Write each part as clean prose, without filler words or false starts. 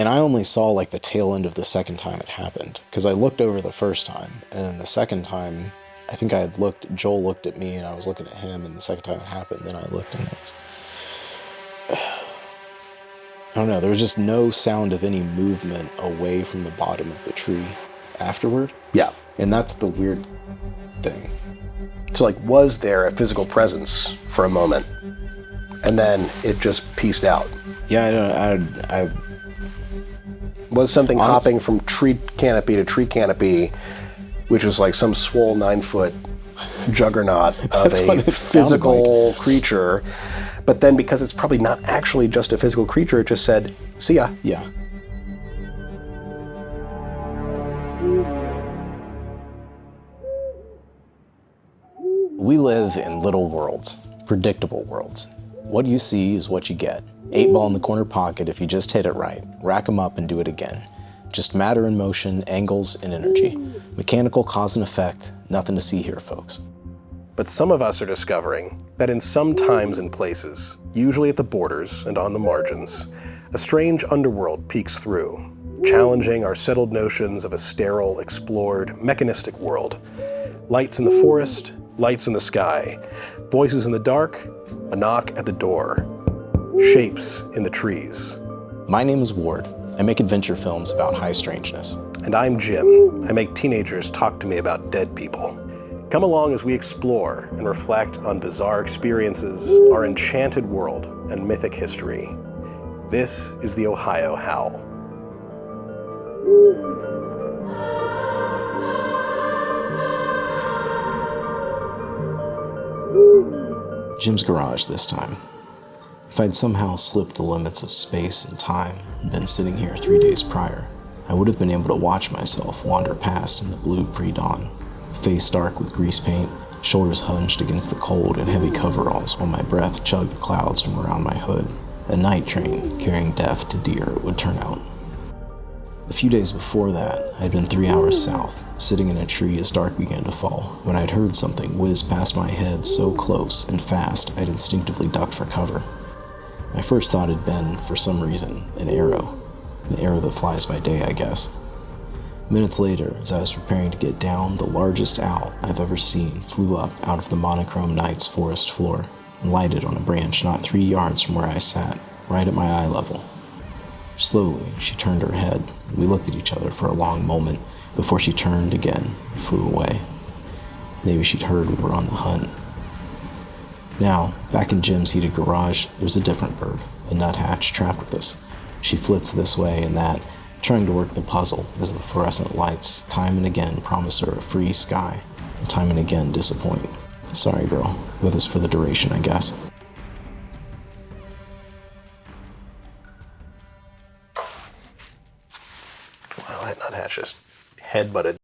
And I only saw like the tail end of the second time it happened, because I looked over the first time, and then the second time, I think Joel looked at me and I was looking at him, and the second time it happened, then I looked and I don't know, there was just no sound of any movement away from the bottom of the tree afterward. Yeah. And that's the weird thing. So, like, was there a physical presence for a moment, and then it just pieced out? Yeah, I was something hopping from tree canopy to tree canopy, which was like some swole 9-foot juggernaut of a physical creature. But then, because it's probably not actually just a physical creature, it just said, "See ya." Yeah. We live in little worlds, predictable worlds. What you see is what you get. 8-ball in the corner pocket if you just hit it right. Rack 'em up and do it again. Just matter and motion, angles and energy. Mechanical cause and effect, nothing to see here, folks. But some of us are discovering that in some times and places, usually at the borders and on the margins, a strange underworld peeks through, challenging our settled notions of a sterile, explored, mechanistic world. Lights in the forest, lights in the sky, voices in the dark, a knock at the door, shapes in the trees. My name is Ward. I make adventure films about high strangeness. And I'm Jim. I make teenagers talk to me about dead people. Come along as we explore and reflect on bizarre experiences, our enchanted world, and mythic history. This is the Ohio Howl. Jim's garage this time. If I'd somehow slipped the limits of space and time and been sitting here 3 days prior, I would have been able to watch myself wander past in the blue pre-dawn, face dark with grease paint, shoulders hunched against the cold and heavy coveralls while my breath chugged clouds from around my hood. A night train carrying death to deer, it would turn out. A few days before that, I'd been 3 hours south, sitting in a tree as dark began to fall, when I'd heard something whiz past my head so close and fast I'd instinctively ducked for cover. My first thought had been, for some reason, an arrow. The arrow that flies by day, I guess. Minutes later, as I was preparing to get down, the largest owl I've ever seen flew up out of the monochrome night's forest floor and lighted on a branch not 3 yards from where I sat, right at my eye level. Slowly, she turned her head, and we looked at each other for a long moment before she turned again and flew away. Maybe she'd heard we were on the hunt. Now, back in Jim's heated garage, there's a different bird, a nuthatch trapped with us. She flits this way and that, trying to work the puzzle as the fluorescent lights time and again promise her a free sky, and time and again disappoint. Sorry, girl, with us for the duration, I guess. Wow, that nuthatch just headbutted.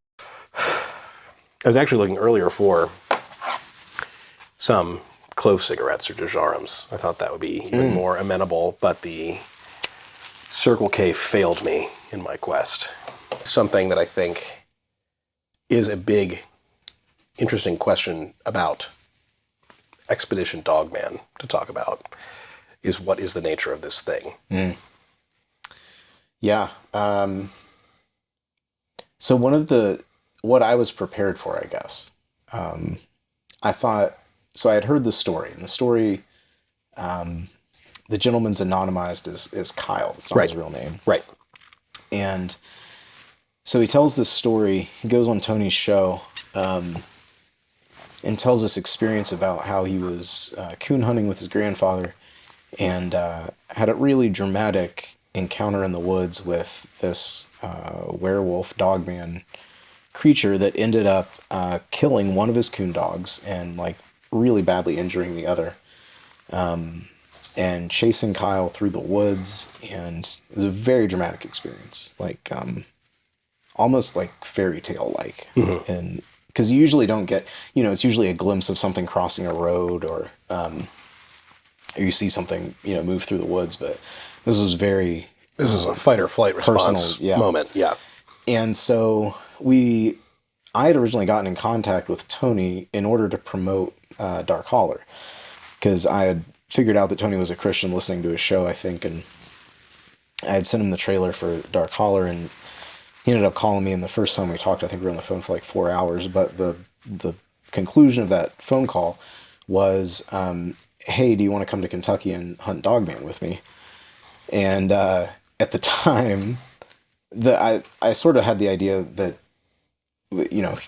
I was actually looking earlier for some clove cigarettes or dejarums. I thought that would be even more amenable, but the Circle K failed me in my quest. Something that I think is a big, interesting question about Expedition Dogman to talk about is what is the nature of this thing? Yeah. So what I was prepared for, I guess, I thought, so I had heard the story, and the story, the gentleman's anonymized as Kyle. It's not his real name. Right. And so he tells this story, he goes on Tony's show, and tells this experience about how he was coon hunting with his grandfather and had a really dramatic encounter in the woods with this werewolf dogman creature that ended up killing one of his coon dogs and like really badly injuring the other, and chasing Kyle through the woods. And it was a very dramatic experience, like almost like fairy tale like. And because you usually don't get, it's usually a glimpse of something crossing a road or you see something, move through the woods, but this was a fight or flight response moment. Yeah. And so I had originally gotten in contact with Tony in order to promote Dark Holler, because I had figured out that Tony was a Christian listening to his show, I think, and I had sent him the trailer for Dark Holler, and he ended up calling me. And the first time we talked, I think we were on the phone for like 4 hours. But the conclusion of that phone call was, hey, do you want to come to Kentucky and hunt Dogman with me? And at the time, I sort of had the idea that, you know,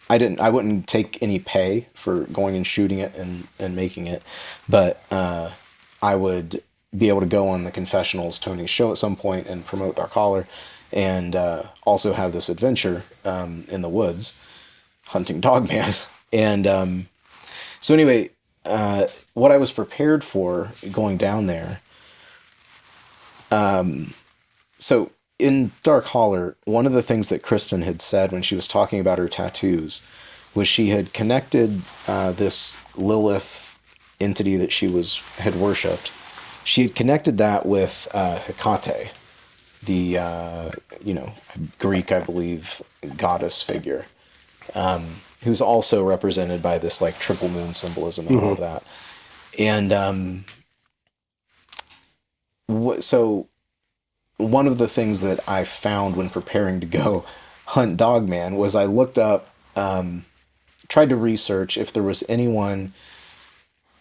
I wouldn't take any pay for going and shooting it and making it, but I would be able to go on the Confessionals Tony's show at some point and promote Dark Holler, and also have this adventure in the woods hunting Dogman. And so anyway, what I was prepared for going down there. So in Dark Holler, one of the things that Kristen had said when she was talking about her tattoos was she had connected this Lilith entity that she had worshipped. She had connected that with Hecate, the Greek, I believe, goddess figure, who's also represented by this like triple moon symbolism and all of that. And so one of the things that I found when preparing to go hunt Dogman was I looked up, tried to research if there was anyone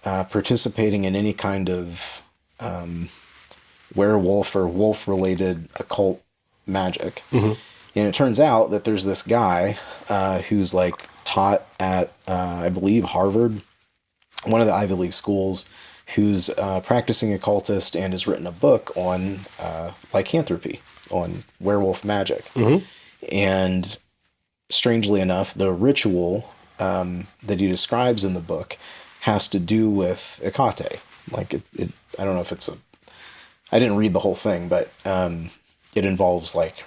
participating in any kind of werewolf or wolf-related occult magic. And it turns out that there's this guy who's like taught at, I believe, Harvard, one of the Ivy League schools, who's a practicing occultist and has written a book on lycanthropy, on werewolf magic. And strangely enough, the ritual that he describes in the book has to do with Hecate. Like I don't know if it's I didn't read the whole thing, but it involves like,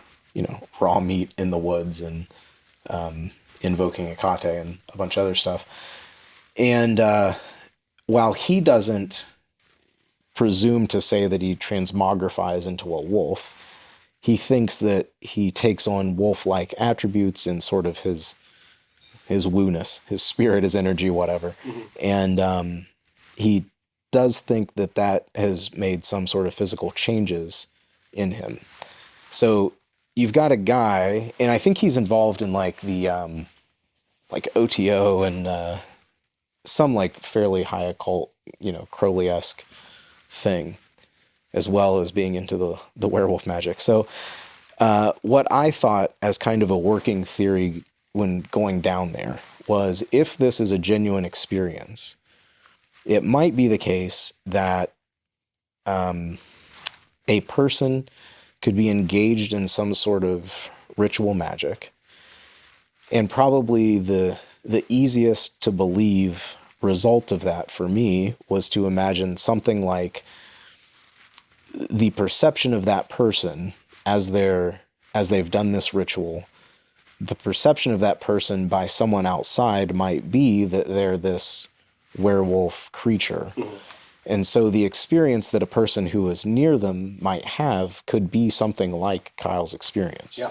raw meat in the woods and invoking Hecate and a bunch of other stuff. And while he doesn't presume to say that he transmogrifies into a wolf, he thinks that he takes on wolf-like attributes in sort of his woo-ness, his spirit, his energy, whatever. And he does think that has made some sort of physical changes in him. So you've got a guy, and I think he's involved in like the like OTO and some like fairly high occult, Crowley-esque thing, as well as being into the werewolf magic. So what I thought as kind of a working theory when going down there was, if this is a genuine experience, it might be the case that a person could be engaged in some sort of ritual magic, and probably the easiest to believe result of that for me was to imagine something like the perception of that person as they've done this ritual. The perception of that person by someone outside might be that they're this werewolf creature. And so the experience that a person who is near them might have could be something like Kyle's experience.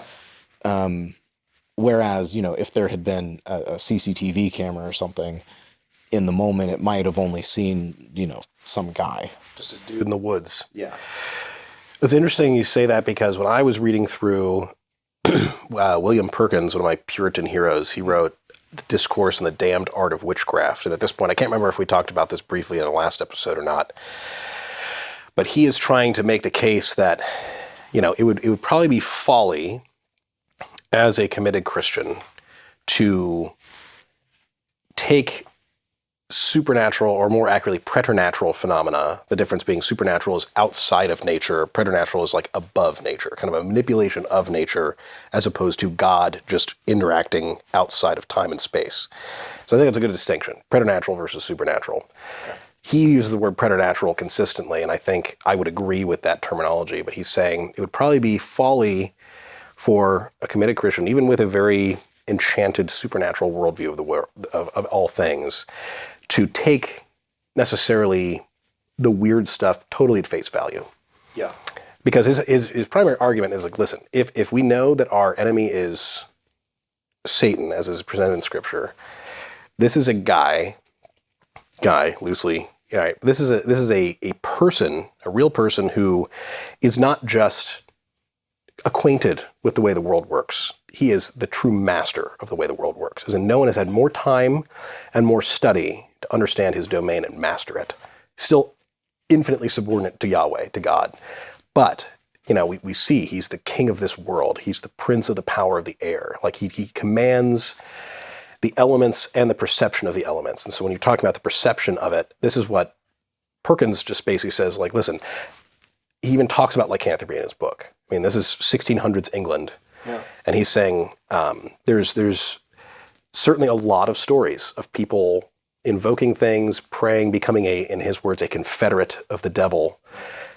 Whereas, if there had been a CCTV camera or something in the moment, it might have only seen, some guy. Just a dude in the woods. Yeah. It's interesting you say that, because when I was reading through William Perkins, one of my Puritan heroes, he wrote The Discourse on the Damned Art of Witchcraft. And at this point, I can't remember if we talked about this briefly in the last episode or not, but he is trying to make the case that, it would probably be folly as a committed Christian to take supernatural, or more accurately, preternatural phenomena. The difference being supernatural is outside of nature, preternatural is like above nature, kind of a manipulation of nature, as opposed to God just interacting outside of time and space. So I think that's a good distinction, preternatural versus supernatural. Okay. He uses the word preternatural consistently, and I think I would agree with that terminology, but he's saying it would probably be folly for a committed Christian, even with a very enchanted supernatural worldview of the world, of all things, to take necessarily the weird stuff totally at face value. Yeah. Because his primary argument is like, listen, if we know that our enemy is Satan, as is presented in Scripture, this is a guy, loosely All right. This is a person, a real person who is not just acquainted with the way the world works. He is the true master of the way the world works. As in, no one has had more time and more study to understand his domain and master it. Still infinitely subordinate to Yahweh, to God. But, we see he's the king of this world. He's the prince of the power of the air. Like he commands the elements and the perception of the elements. And so when you're talking about the perception of it, this is what Perkins just basically says, like, listen, he even talks about lycanthropy in his book. I mean, this is 1600s England. Yeah. And he's saying there's certainly a lot of stories of people invoking things, praying, becoming in his words, a confederate of the devil.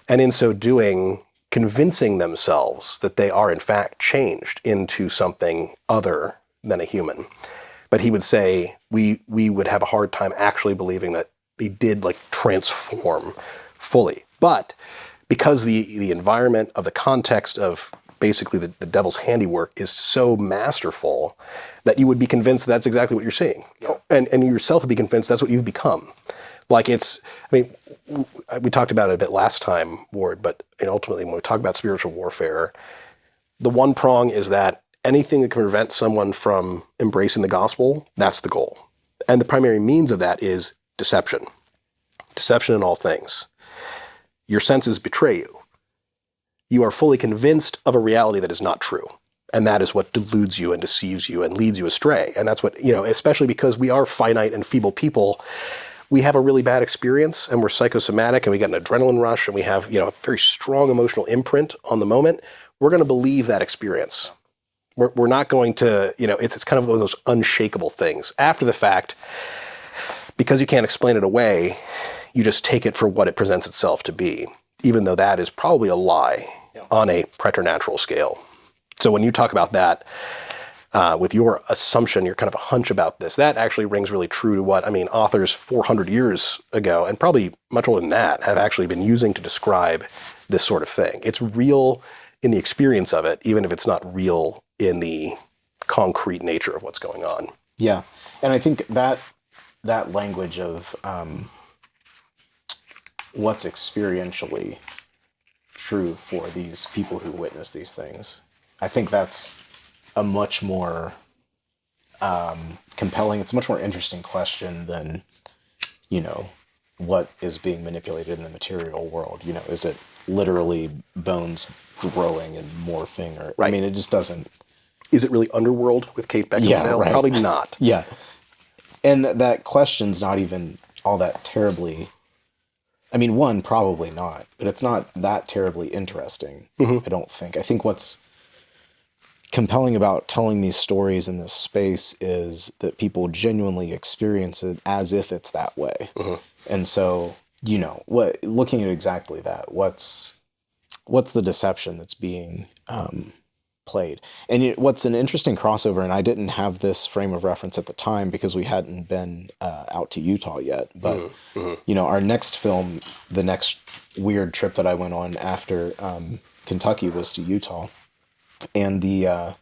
And in so doing, convincing themselves that they are in fact changed into something other than a human. But he would say we would have a hard time actually believing that they did transform fully. But because the environment of the context of basically the devil's handiwork is so masterful that you would be convinced that's exactly what you're seeing. Yeah. And you yourself would be convinced that's what you've become. We talked about it a bit last time, Ward, but ultimately when we talk about spiritual warfare, the one prong is that anything that can prevent someone from embracing the gospel, that's the goal. And the primary means of that is deception. Deception in all things. Your senses betray you. You are fully convinced of a reality that is not true. And that is what deludes you and deceives you and leads you astray. And that's what, especially because we are finite and feeble people, we have a really bad experience and we're psychosomatic and we get an adrenaline rush and we have, a very strong emotional imprint on the moment. We're going to believe that experience. We're not going to, it's kind of one of those unshakable things. After the fact, because you can't explain it away, you just take it for what it presents itself to be, even though that is probably a lie on a preternatural scale. So when you talk about that, with your assumption, your kind of a hunch about this, that actually rings really true to what, authors 400 years ago, and probably much older than that, have actually been using to describe this sort of thing. It's real in the experience of it, even if it's not real in the concrete nature of what's going on. Yeah. And I think that language of what's experientially true for these people who witness these things, I think that's a much more compelling, it's a much more interesting question than, what is being manipulated in the material world. Is it literally bones growing and morphing? Or right. It just doesn't. Is it really Underworld with Kate Beckinsale? Yeah, right. Probably not. Yeah. And that question's not even all that terribly... one, probably not, but it's not that terribly interesting, I don't think. I think what's compelling about telling these stories in this space is that people genuinely experience it as if it's that way. Mm-hmm. And so, looking at exactly that, what's the deception that's being played? And what's an interesting crossover, and I didn't have this frame of reference at the time because we hadn't been out to Utah yet, but our next film, the next weird trip that I went on after Kentucky was to Utah, and the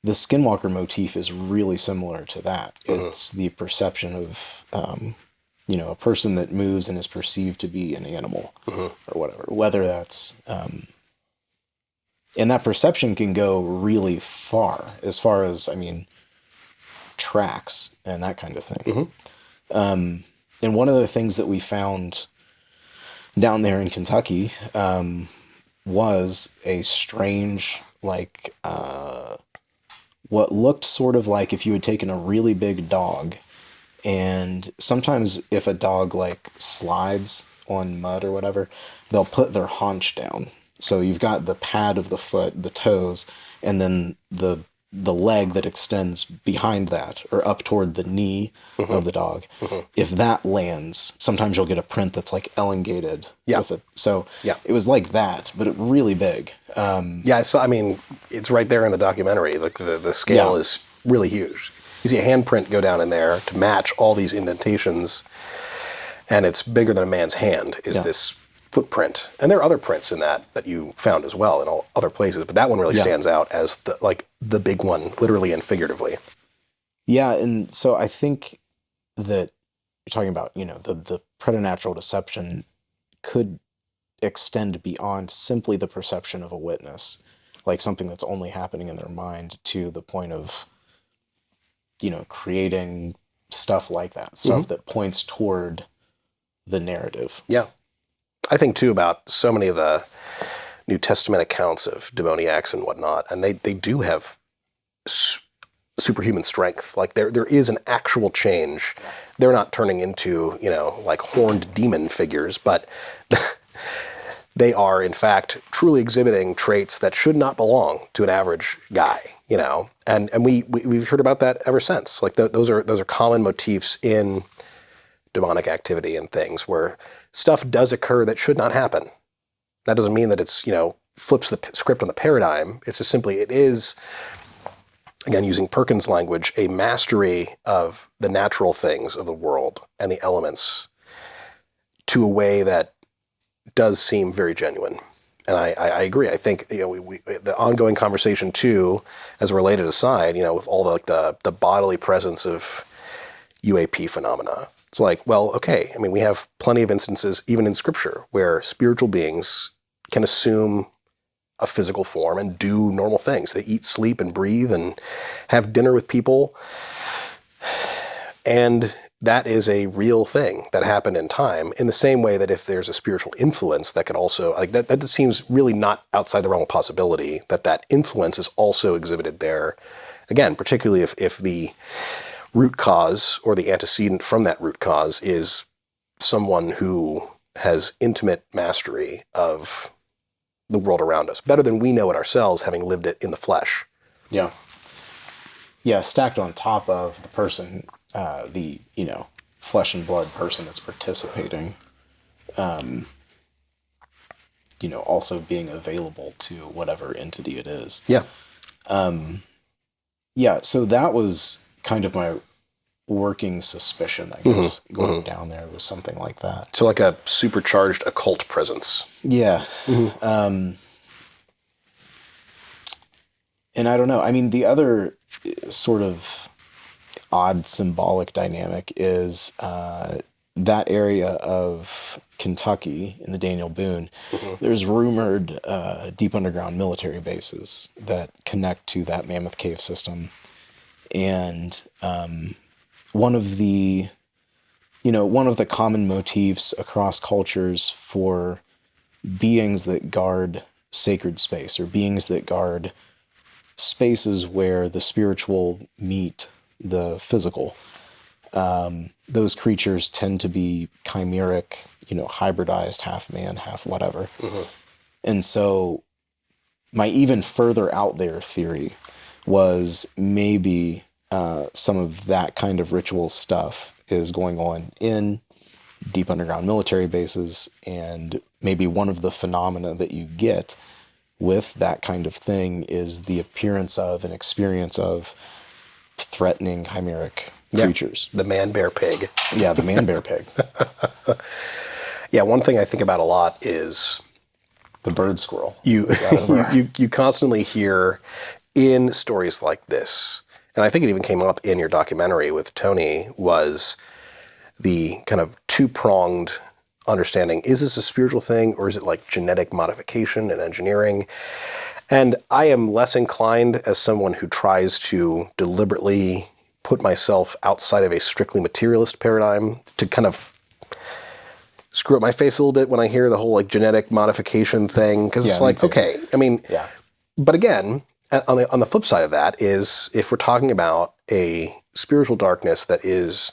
Skinwalker motif is really similar to that. It's the perception of a person that moves and is perceived to be an animal or whatever, whether that's and that perception can go really far as tracks and that kind of thing. And one of the things that we found down there in Kentucky was a strange, what looked sort of like if you had taken a really big dog, and sometimes if a dog slides on mud or whatever, they'll put their haunch down. So you've got the pad of the foot, the toes, and then the leg that extends behind that or up toward the knee of the dog. If that lands, sometimes you'll get a print that's elongated. Yeah. With it. So it was like that, but really big. It's right there in the documentary. The scale is really huge. You see a handprint go down in there to match all these indentations, and it's bigger than a man's hand is this footprint. And there are other prints in that you found as well in all other places, but that one really stands out as the big one, literally and figuratively. Yeah, and so I think that you're talking about, the preternatural deception could extend beyond simply the perception of a witness, like something that's only happening in their mind, to the point of, creating stuff like that, stuff that points toward the narrative. Yeah. I think too about so many of the New Testament accounts of demoniacs and whatnot, and they do have superhuman strength. Like there is an actual change. They're not turning into, like horned demon figures, but they are in fact truly exhibiting traits that should not belong to an average guy, and we've heard about that ever since. Like those are common motifs in demonic activity and things, where stuff does occur that should not happen. That doesn't mean that it's, flips the script on the paradigm. It's just simply, it is, again, using Perkins' language, a mastery of the natural things of the world and the elements to a way that does seem very genuine. And I agree. I think, the ongoing conversation too, as a related aside, with all the bodily presence of UAP phenomena. It's like, well, okay. I mean, we have plenty of instances, even in Scripture, where spiritual beings can assume a physical form and do normal things. They eat, sleep, and breathe, and have dinner with people. And that is a real thing that happened in time, in the same way that if there's a spiritual influence that could also, like that seems really not outside the realm of possibility, that influence is also exhibited there. Again, particularly if the root cause or the antecedent from that root cause is someone who has intimate mastery of the world around us, better than we know it ourselves, having lived it in the flesh. Yeah. Yeah, stacked on top of the person, the flesh and blood person that's participating, also being available to whatever entity it is. Yeah. Yeah, so that was kind of my working suspicion, I guess, going down there was something like that. So like a supercharged occult presence. Yeah. And I don't know. I mean, the other sort of odd symbolic dynamic is that area of Kentucky in the Daniel Boone. There's rumored deep underground military bases that connect to that Mammoth Cave system. And one of the common motifs across cultures for beings that guard sacred space, or beings that guard spaces where the spiritual meet the physical, those creatures tend to be chimeric, hybridized, half man, half whatever. And so my even further out there theory was maybe some of that kind of ritual stuff is going on in deep underground military bases, and maybe one of the phenomena that you get with that kind of thing is the appearance of and experience of threatening chimeric creatures. The man-bear pig. Yeah, the man-bear pig. Yeah, one thing I think about a lot is the bird squirrel. You constantly hear in stories like this, and I think it even came up in your documentary with Tony, was the kind of two-pronged understanding. Is this a spiritual thing, or is it like genetic modification and engineering? And I am less inclined, as someone who tries to deliberately put myself outside of a strictly materialist paradigm, to kind of screw up my face a little bit when I hear the whole like genetic modification thing, because it's like, okay, I mean, but again, on the flip side of that is, if we're talking about a spiritual darkness that is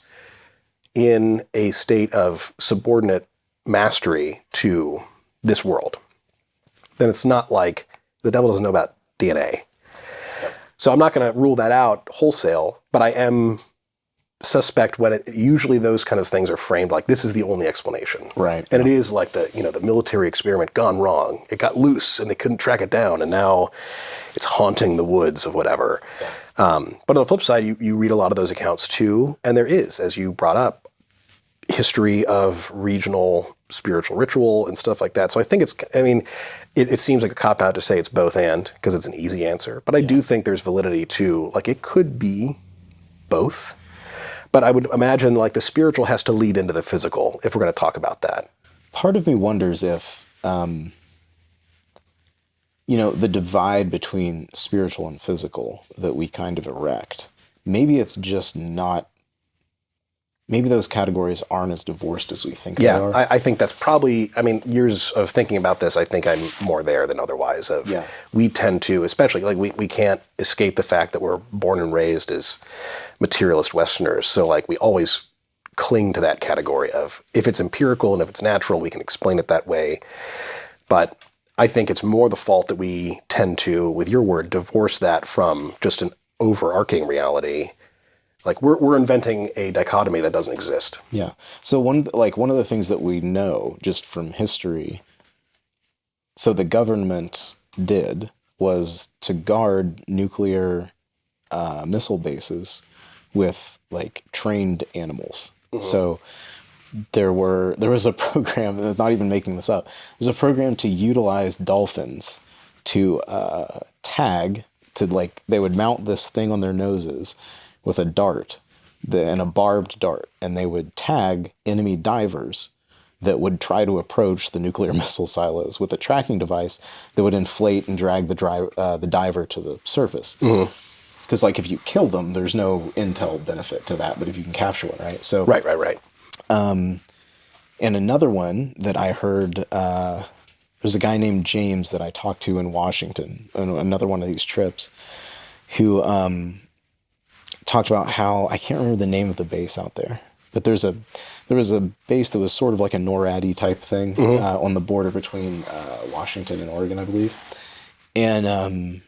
in a state of subordinate mastery to this world, then it's not like the devil doesn't know about DNA. So I'm not going to rule that out wholesale, but I am suspect when usually those kind of things are framed like this is the only explanation. Right. And it is like the military experiment gone wrong. It got loose and they couldn't track it down, and now it's haunting the woods of whatever. But on the flip side, you read a lot of those accounts too, and there is, as you brought up, history of regional spiritual ritual and stuff like that. So I think it seems like a cop-out to say it's both and, because it's an easy answer. But I do think there's validity to, like, it could be both. But I would imagine like the spiritual has to lead into the physical if we're going to talk about that. Part of me wonders if, the divide between spiritual and physical that we kind of erect, maybe it's just not, maybe those categories aren't as divorced as we think they are. I think that's probably, years of thinking about this, I think I'm more there than otherwise. We tend to, especially, like, we can't escape the fact that we're born and raised as materialist Westerners. So, like, we always cling to that category of, if it's empirical and if it's natural, we can explain it that way. But I think it's more the fault that we tend to, with your word, divorce that from just an overarching reality. Like, we're inventing a dichotomy that doesn't exist. Yeah. So one of the things that we know just from history, so the government did, was to guard nuclear missile bases with, like, trained animals. Mm-hmm. So there was a program, not even making this up, there's a program to utilize dolphins to tag, to, like, they would mount this thing on their noses with a dart, and a barbed dart, and they would tag enemy divers that would try to approach the nuclear missile silos with a tracking device that would inflate and drag the diver to the surface. Because, like, if you kill them, there's no intel benefit to that, but if you can capture one, right? So Right. And another one that I heard, there's a guy named James that I talked to in Washington, on another one of these trips, who talked about how, I can't remember the name of the base out there, but there was a base that was sort of like a NORAD type thing on the border between Washington and Oregon, I believe. And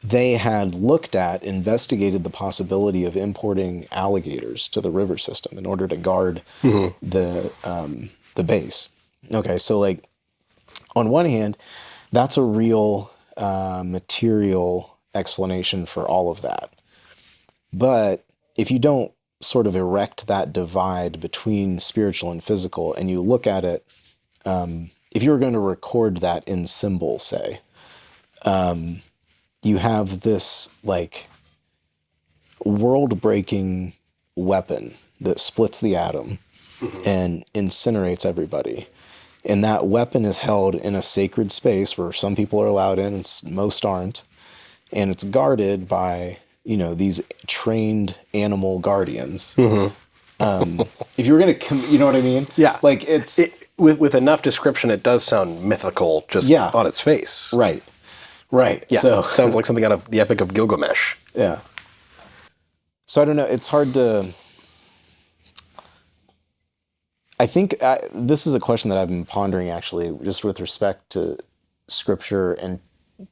they had investigated the possibility of importing alligators to the river system in order to guard the base. Okay, so, like, on one hand, that's a real material explanation for all of that. But if you don't sort of erect that divide between spiritual and physical, and you look at it, if you were going to record that in symbol, say, you have this, like, world-breaking weapon that splits the atom and incinerates everybody. And that weapon is held in a sacred space where some people are allowed in and most aren't. And it's guarded by, these trained animal guardians. If you were going to, you know what I mean? Yeah. Like, with enough description, it does sound mythical just on its face. Right. Yeah. So it sounds like something out of the Epic of Gilgamesh. Yeah. So I don't know. It's hard to, I think this is a question that I've been pondering, actually, just with respect to scripture, and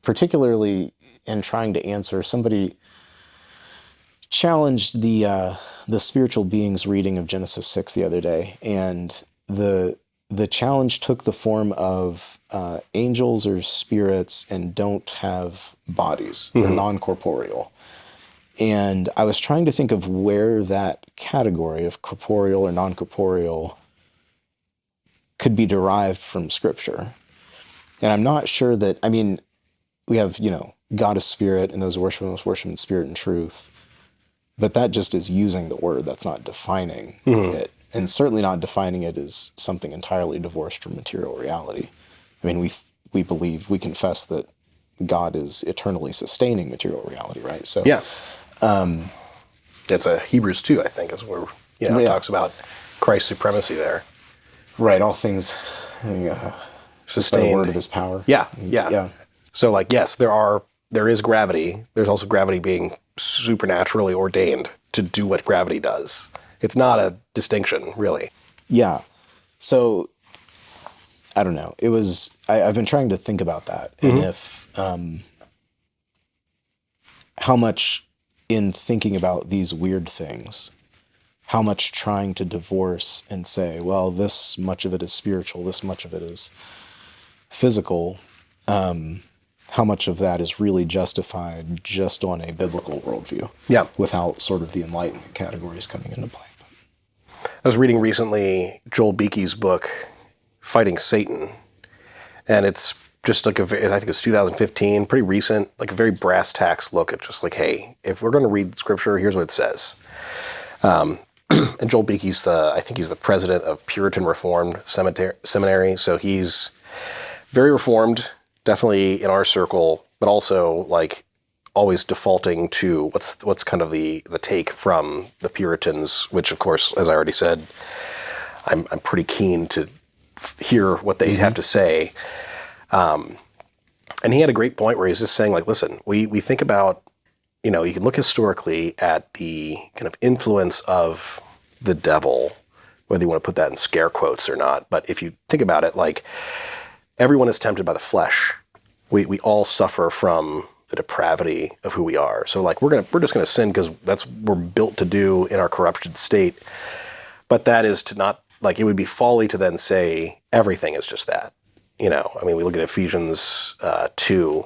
particularly in trying to answer, somebody challenged the spiritual beings reading of Genesis 6 the other day, and the challenge took the form of angels or spirits and don't have bodies. They're non-corporeal. And I was trying to think of where that category of corporeal or non-corporeal could be derived from Scripture. And I'm not sure that, we have, God is spirit, and those who worship him must worship in spirit and truth. But that just is using the word. That's not defining it. And certainly not defining it as something entirely divorced from material reality. We believe, we confess that God is eternally sustaining material reality, right? So yeah, it's a Hebrews 2, I think, is where it talks about Christ's supremacy there. Right, all things sustained by the word of his power. Yeah. So, like, yes, there is gravity. There's also gravity being supernaturally ordained to do what gravity does. It's not a distinction, really. Yeah. So, I don't know. I've been trying to think about that. And if, how much in thinking about these weird things, how much trying to divorce and say, well, this much of it is spiritual, this much of it is physical, how much of that is really justified just on a biblical worldview, without sort of the Enlightenment categories coming into play. I was reading recently Joel Beake's book, Fighting Satan, and it's just like I think it was 2015, pretty recent, like a very brass tacks look at just like, hey, if we're going to read Scripture, here's what it says. And Joel Beakey's I think he's the president of Puritan Reformed Seminary. So he's very reformed, definitely in our circle, but also like always defaulting to what's kind of the take from the Puritans, which of course, as I already said, I'm pretty keen to hear what they have to say. And he had a great point where he's just saying, like, listen, we think about, you can look historically at the kind of influence of the devil, whether you want to put that in scare quotes or not. But if you think about it, like, everyone is tempted by the flesh. We all suffer from the depravity of who we are. So, like, we're just gonna sin because that's what we're built to do in our corrupted state. But that is to not, like, it would be folly to then say everything is just that. We look at Ephesians 2,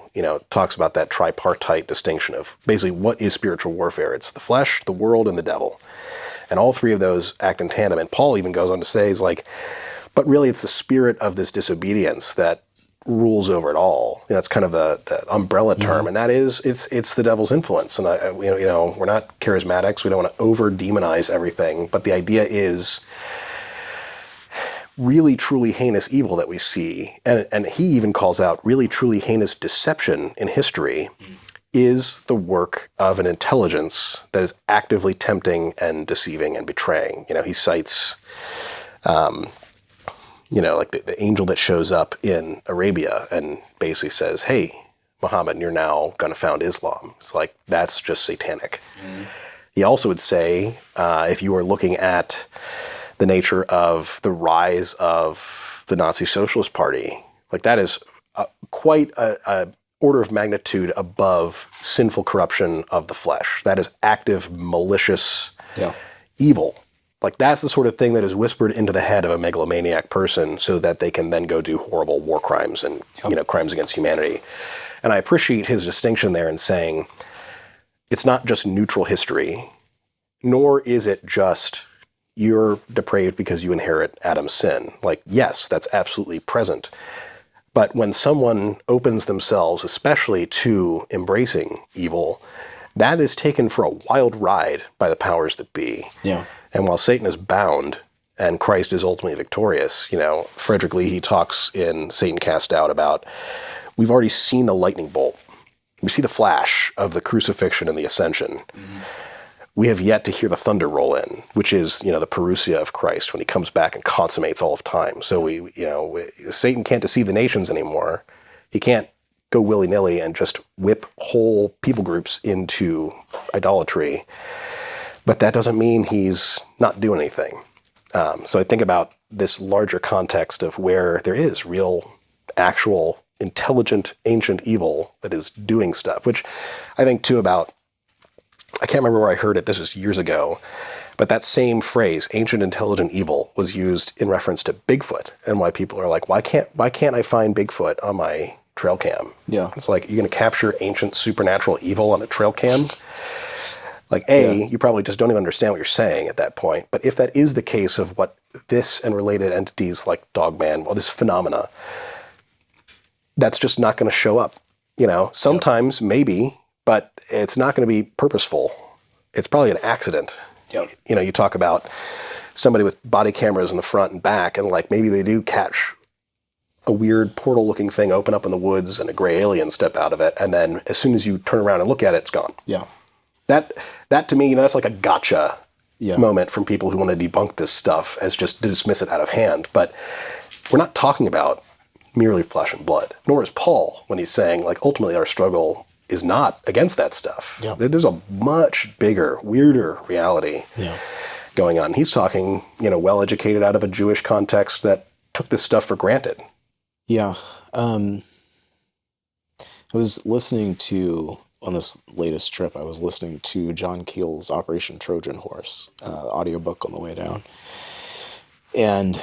talks about that tripartite distinction of basically what is spiritual warfare. It's the flesh, the world, and the devil. And all three of those act in tandem. And Paul even goes on to say, he's like, but really it's the spirit of this disobedience that rules over it all. That's kind of the umbrella term. And that is, it's the devil's influence. And we're not charismatics. We don't want to over-demonize everything. But the idea is really truly heinous evil that we see, and he even calls out really truly heinous deception in history, is the work of an intelligence that is actively tempting and deceiving and betraying. He cites, like the angel that shows up in Arabia and basically says, hey, Muhammad, you're now going to found Islam. It's like, that's just satanic. He also would say, if you are looking at the nature of the rise of the Nazi Socialist Party, like, that is quite a order of magnitude above sinful corruption of the flesh. That is active, malicious evil. Like, that's the sort of thing that is whispered into the head of a megalomaniac person so that they can then go do horrible war crimes and crimes against humanity. And I appreciate his distinction there in saying it's not just neutral history, nor is it just you're depraved because you inherit Adam's sin. Like, yes, that's absolutely present. But when someone opens themselves, especially to embracing evil, that is taken for a wild ride by the powers that be. Yeah. And while Satan is bound and Christ is ultimately victorious, Frederick Lee, he talks in Satan Cast Out about, we've already seen the lightning bolt. We see the flash of the crucifixion and the ascension. We have yet to hear the thunder roll in, which is, the parousia of Christ when he comes back and consummates all of time. So Satan can't deceive the nations anymore. He can't go willy-nilly and just whip whole people groups into idolatry. But that doesn't mean he's not doing anything. So I think about this larger context of where there is real, actual, intelligent, ancient evil that is doing stuff, which I think too about, I can't remember where I heard it, this was years ago, but that same phrase, ancient intelligent evil, was used in reference to Bigfoot, and why people are like, why can't I find Bigfoot on my trail cam? Yeah. It's like, you're going to capture ancient supernatural evil on a trail cam? Like, you probably just don't even understand what you're saying at that point. But if that is the case of what this and related entities like Dogman, this phenomena, that's just not going to show up. Sometimes maybe, but it's not going to be purposeful. It's probably an accident. Yep. You talk about somebody with body cameras in the front and back, and like maybe they do catch a weird portal-looking thing open up in the woods and a gray alien step out of it, and then as soon as you turn around and look at it, it's gone. Yeah. That to me, that's like a gotcha moment from people who want to debunk this stuff as just to dismiss it out of hand. But we're not talking about merely flesh and blood, nor is Paul when he's saying, like, ultimately our struggle is not against that stuff. Yeah. There's a much bigger, weirder reality going on. He's talking, well-educated out of a Jewish context that took this stuff for granted. Yeah. I was listening to, on this latest trip, I was listening to John Keel's Operation Trojan Horse audiobook on the way down. And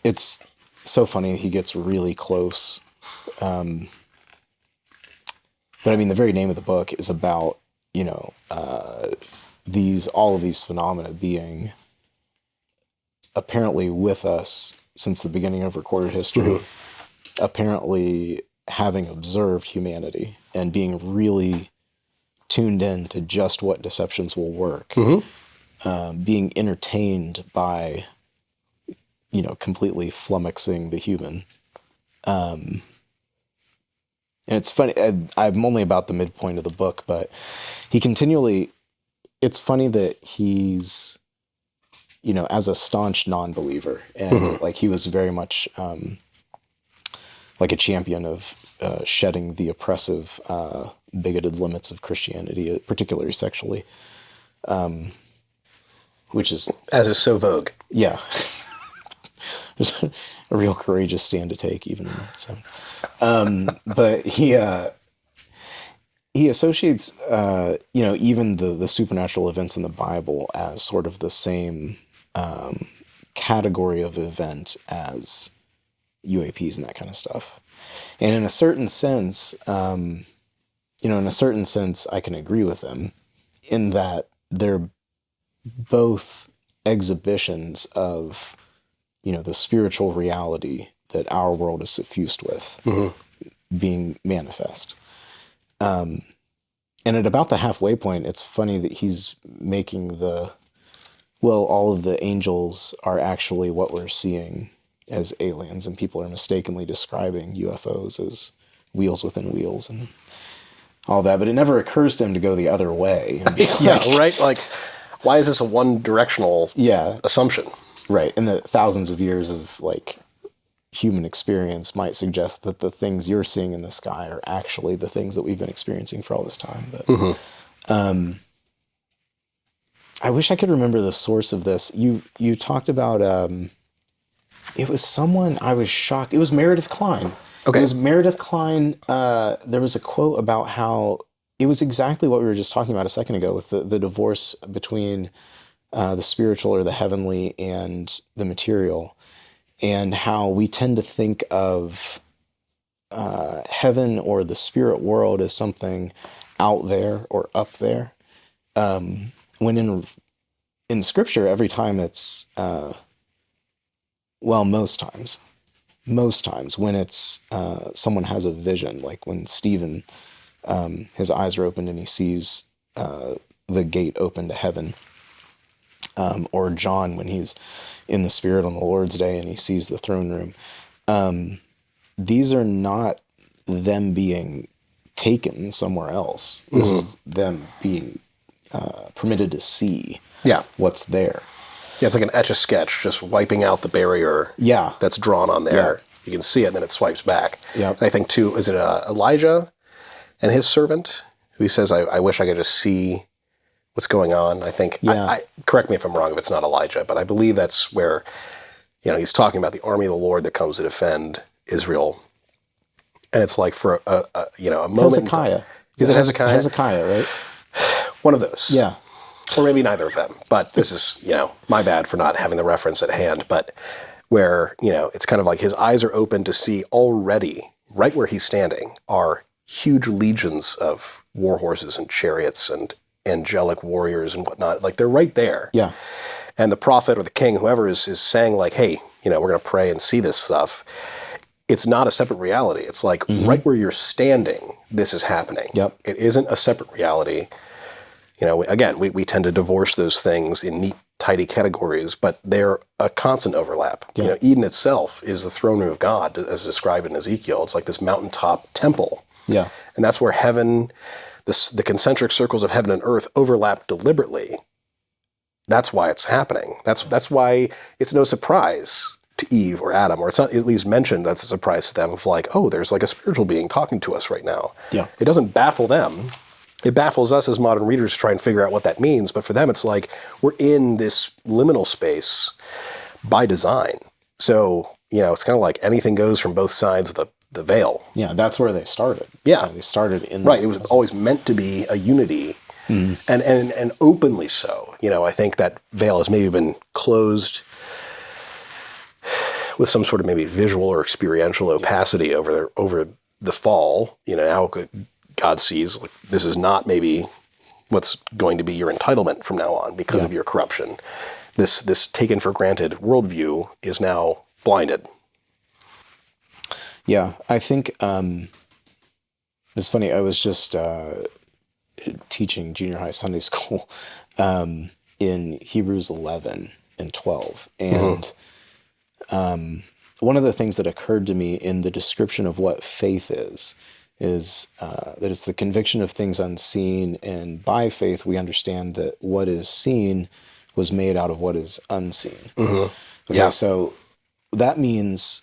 it's so funny, he gets really close. But I mean, the very name of the book is about, all of these phenomena being apparently with us since the beginning of recorded history, apparently having observed humanity and being really tuned in to just what deceptions will work. being entertained by, completely flummoxing the human. And it's funny, I'm only about the midpoint of the book, but it's funny that he's, as a staunch non-believer, and like he was very much like a champion of shedding the oppressive, bigoted limits of Christianity, particularly sexually, which is... As is so vogue. Yeah. There's a real courageous stand to take, even in that. So, but he associates, even the supernatural events in the Bible as sort of the same category of event as UAPs and that kind of stuff. And in a certain sense, I can agree with them in that they're both exhibitions of, the spiritual reality that our world is suffused with being manifest. And at about the halfway point, it's funny that he's making all of the angels are actually what we're seeing as aliens, and people are mistakenly describing UFOs as wheels within wheels and all that. But it never occurs to him to go the other way. And be right? Like, why is this a one-directional assumption? Right. And the thousands of years of like human experience might suggest that the things you're seeing in the sky are actually the things that we've been experiencing for all this time. But I wish I could remember the source of this. You talked about it was someone, I was shocked. It was Meredith Kline. Okay. It was Meredith Kline. There was a quote about how it was exactly what we were just talking about a second ago with the divorce between the spiritual or the heavenly and the material, and how we tend to think of heaven or the spirit world as something out there or up there. When in scripture, every time it's, most times when it's someone has a vision, like when Stephen, his eyes are opened and he sees the gate open to heaven, or John when he's in the Spirit on the Lord's Day and he sees the throne room. These are not them being taken somewhere else. This is them being permitted to see what's there. Yeah, it's like an Etch-a-Sketch, just wiping out the barrier that's drawn on there. Yeah. You can see it, and then it swipes back. Yep. And I think, too, is it Elijah and his servant, who he says, I wish I could just see what's going on. I think, correct me if I'm wrong if it's not Elijah, but I believe that's where, he's talking about the army of the Lord that comes to defend Israel. And it's like for a moment. Hezekiah. Is it Hezekiah? Hezekiah, right? One of those. Yeah. Or maybe neither of them. But this is, my bad for not having the reference at hand. But where, it's kind of like his eyes are open to see already, right where he's standing, are huge legions of war horses and chariots and angelic warriors and whatnot. Like, they're right there. Yeah. And the prophet or the king, whoever is saying, like, hey, we're going to pray and see this stuff. It's not a separate reality. It's like right where you're standing, this is happening. Yep. It isn't a separate reality. Again, we tend to divorce those things in neat, tidy categories, but they're a constant overlap. Yeah. Eden itself is the throne room of God, as described in Ezekiel. It's like this mountaintop temple. Yeah. And that's where heaven, the concentric circles of heaven and earth overlap deliberately. That's why it's happening. That's why it's no surprise to Eve or Adam, or it's not at least mentioned that's a surprise to them of like, oh, there's like a spiritual being talking to us right now. Yeah. It doesn't baffle them. It baffles us as modern readers to try and figure out what that means. But for them, it's like we're in this liminal space by design. So, it's kind of like anything goes from both sides of the veil. Yeah, that's where they started. Yeah. They started in... Right, it was always meant to be a unity, and openly so. I think that veil has maybe been closed with some sort of maybe visual or experiential opacity over the fall. Now God sees, like, this is not maybe what's going to be your entitlement from now on because of your corruption. This taken for granted worldview is now blinded. Yeah, I think it's funny. I was just teaching junior high Sunday school, and in Hebrews 11 and 12. And one of the things that occurred to me in the description of what faith is that it's the conviction of things unseen, and by faith we understand that what is seen was made out of what is unseen. Okay, so that means,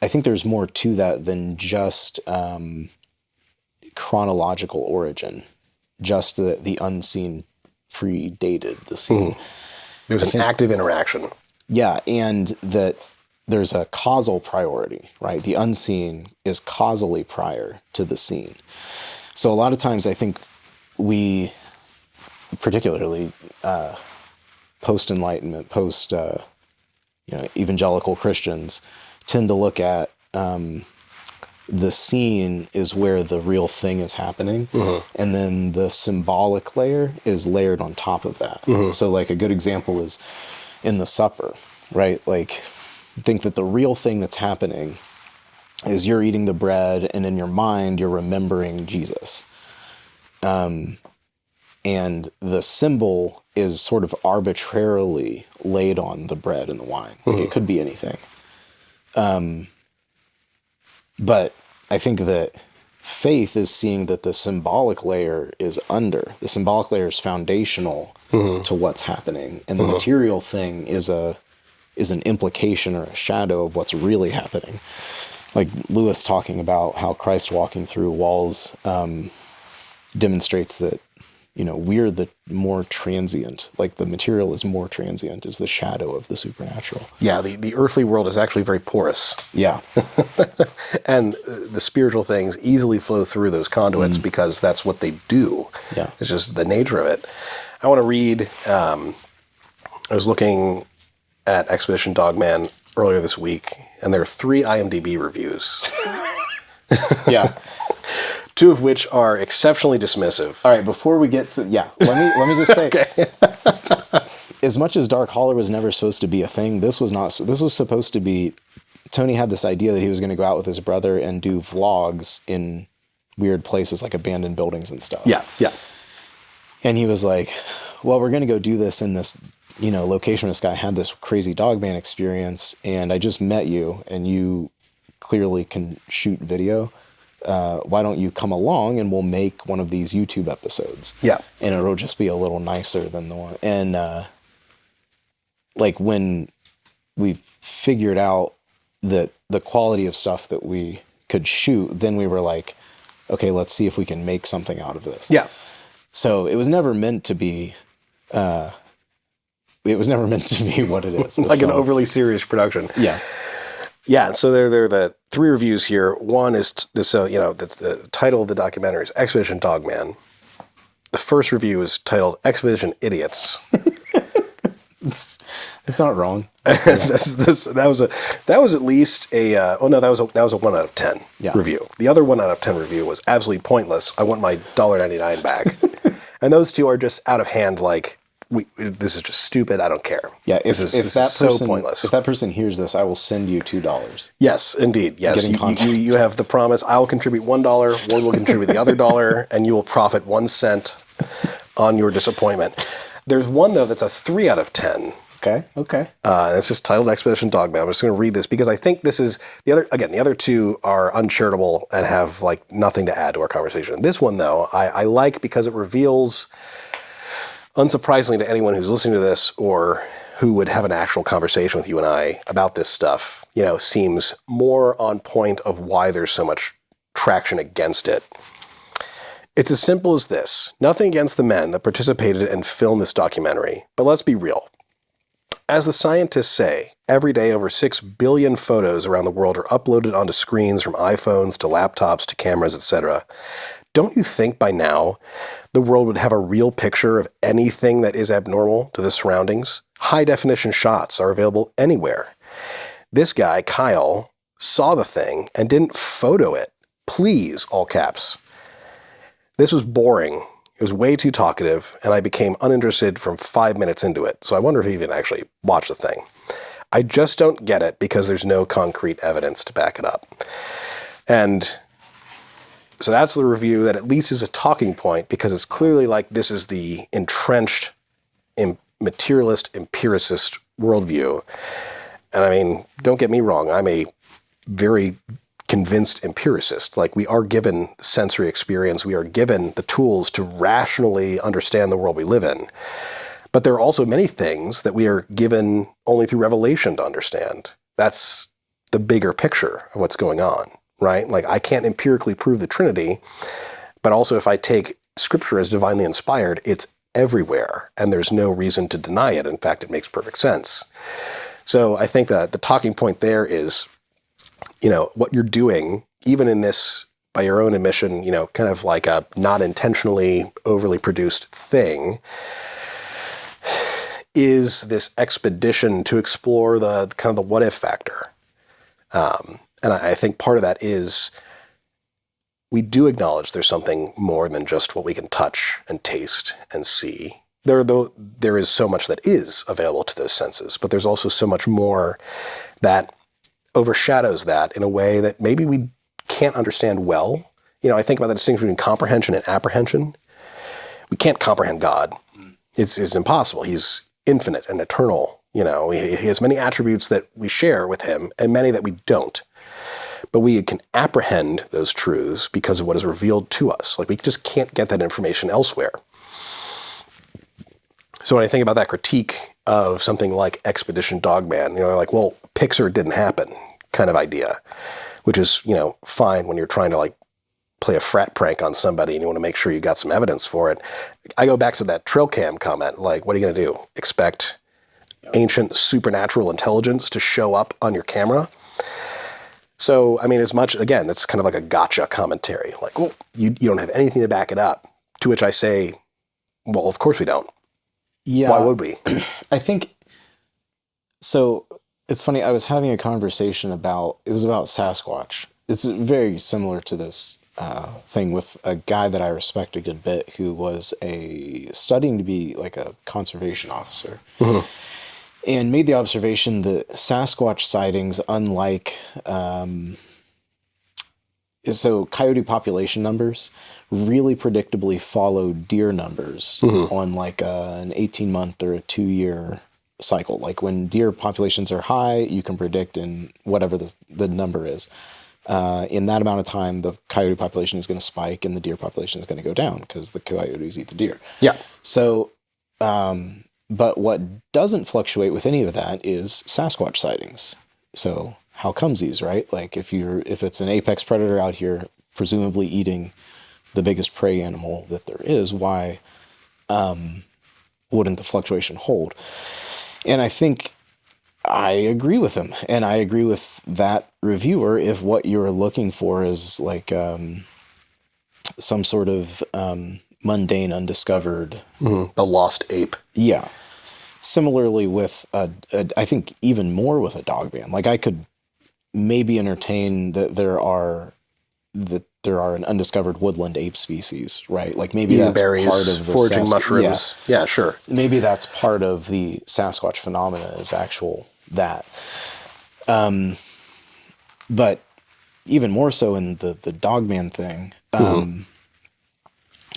I think there's more to that than just chronological origin, just that the unseen predated the seen. There's an active interaction. Yeah, and that there's a causal priority, right? The unseen is causally prior to the seen. So a lot of times I think we, particularly post-Enlightenment, evangelical Christians, tend to look at the scene is where the real thing is happening, and then the symbolic layer is layered on top of that. So like a good example is in the supper, right? Like, think that the real thing that's happening is you're eating the bread, and in your mind you're remembering Jesus, and the symbol is sort of arbitrarily laid on the bread and the wine. Like, it could be anything. But I think that faith is seeing that the symbolic layer is under. The symbolic layer is foundational to what's happening, and the material thing is an implication or a shadow of what's really happening. Like Lewis talking about how Christ walking through walls demonstrates that, we're the more transient, like the material is more transient, is the shadow of the supernatural. Yeah, the earthly world is actually very porous. Yeah. And the spiritual things easily flow through those conduits because that's what they do. Yeah. It's just the nature of it. I want to read, I was looking at Expedition Dogman earlier this week, and there are 3 IMDb reviews. Yeah. 2 of which are exceptionally dismissive. All right, before we get to, let me just say, as much as Dark Holler was never supposed to be a thing, this was supposed to be, Tony had this idea that he was going to go out with his brother and do vlogs in weird places like abandoned buildings and stuff. Yeah. And he was like, well, we're going to go do this in this, location. This guy had this crazy Dogman experience, and I just met you, and you clearly can shoot video. Why don't you come along and we'll make one of these YouTube episodes? Yeah. And it'll just be a little nicer than the one. And like when we figured out that the quality of stuff that we could shoot, then we were like, okay, let's see if we can make something out of this. Yeah. So it was never meant to be what it is. Like an overly serious production. Yeah. Yeah, so there are the 3 reviews here. One is, the title of the documentary is Expedition Dogman. The first review is titled Expedition Idiots. It's not wrong. That was at least that was a 1 out of 10 review. The other 1 out of 10 review was absolutely pointless. I want my $1.99 back. And those 2 are just out of hand, like, this is just stupid. I don't care. Yeah, this is so pointless. If that person hears this, I will send you $2. Yes, indeed. Yes, you have the promise. I will contribute $1. Ward will contribute the other $1, and you will profit 1 cent on your disappointment. There's one though that's a 3 out of 10. Okay. It's just titled Expedition Dogman. I'm just going to read this because I think this is the other 2 are uncharitable and have like nothing to add to our conversation. This one though, I like because it reveals, unsurprisingly to anyone who's listening to this or who would have an actual conversation with you and I about this stuff, seems more on point of why there's so much traction against it. It's as simple as this. Nothing against the men that participated and filmed this documentary, but let's be real. As the scientists say, every day over 6 billion photos around the world are uploaded onto screens from iPhones to laptops to cameras, etc. Don't you think by now the world would have a real picture of anything that is abnormal to the surroundings? High-definition shots are available anywhere. This guy, Kyle, saw the thing and didn't photo it. Please, all caps. This was boring. It was way too talkative, and I became uninterested from 5 minutes into it, so I wonder if he even actually watched the thing. I just don't get it because there's no concrete evidence to back it up. And so that's the review that at least is a talking point because it's clearly like this is the entrenched materialist, empiricist worldview. And I mean, don't get me wrong, I'm a very convinced empiricist. Like, we are given sensory experience, we are given the tools to rationally understand the world we live in. But there are also many things that we are given only through revelation to understand. That's the bigger picture of what's going on, right? Like, I can't empirically prove the Trinity, but also if I take Scripture as divinely inspired, it's everywhere, and there's no reason to deny it. In fact, it makes perfect sense. So I think that the talking point there is, what you're doing, even in this, by your own admission, kind of like a not intentionally overly produced thing, is this expedition to explore the kind of the what if factor. And I think part of that is we do acknowledge there's something more than just what we can touch and taste and see. There is so much that is available to those senses, but there's also so much more that overshadows that in a way that maybe we can't understand well. I think about the distinction between comprehension and apprehension. We can't comprehend God. It's impossible. He's infinite and eternal. He has many attributes that we share with him and many that we don't. But we can apprehend those truths because of what is revealed to us. Like, we just can't get that information elsewhere. So when I think about that critique of something like Expedition Dogman, like, well, Pixar didn't happen kind of idea, which is, fine when you're trying to, like, play a frat prank on somebody and you want to make sure you got some evidence for it. I go back to that trail cam comment. Like, what are you going to do? Expect ancient supernatural intelligence to show up on your camera? So, I mean, again, that's kind of like a gotcha commentary. Like, oh, you don't have anything to back it up. To which I say, well, of course we don't. Yeah. Why would we? I think, so it's funny, I was having a conversation about Sasquatch. It's very similar to this thing with a guy that I respect a good bit who was studying to be like a conservation officer. Mm-hmm. And made the observation that Sasquatch sightings, unlike, so coyote population numbers really predictably follow deer numbers on like an 18-month or a 2-year cycle. Like, when deer populations are high, you can predict in whatever the number is. In that amount of time, the coyote population is going to spike and the deer population is going to go down because the coyotes eat the deer. Yeah. So, but what doesn't fluctuate with any of that is Sasquatch sightings. So how comes these, right? Like, if it's an apex predator out here, presumably eating the biggest prey animal that there is, why wouldn't the fluctuation hold? And I think I agree with him, and I agree with that reviewer if what you're looking for is like some sort of mundane, undiscovered... a lost ape. Yeah. Similarly with, I think even more with a Dogman. Like, I could maybe entertain that there are an undiscovered woodland ape species, right? Like, maybe eating that's berries, part of the foraging mushrooms. Yeah, sure. Maybe that's part of the Sasquatch phenomena is actual that. But even more so in the Dogman thing,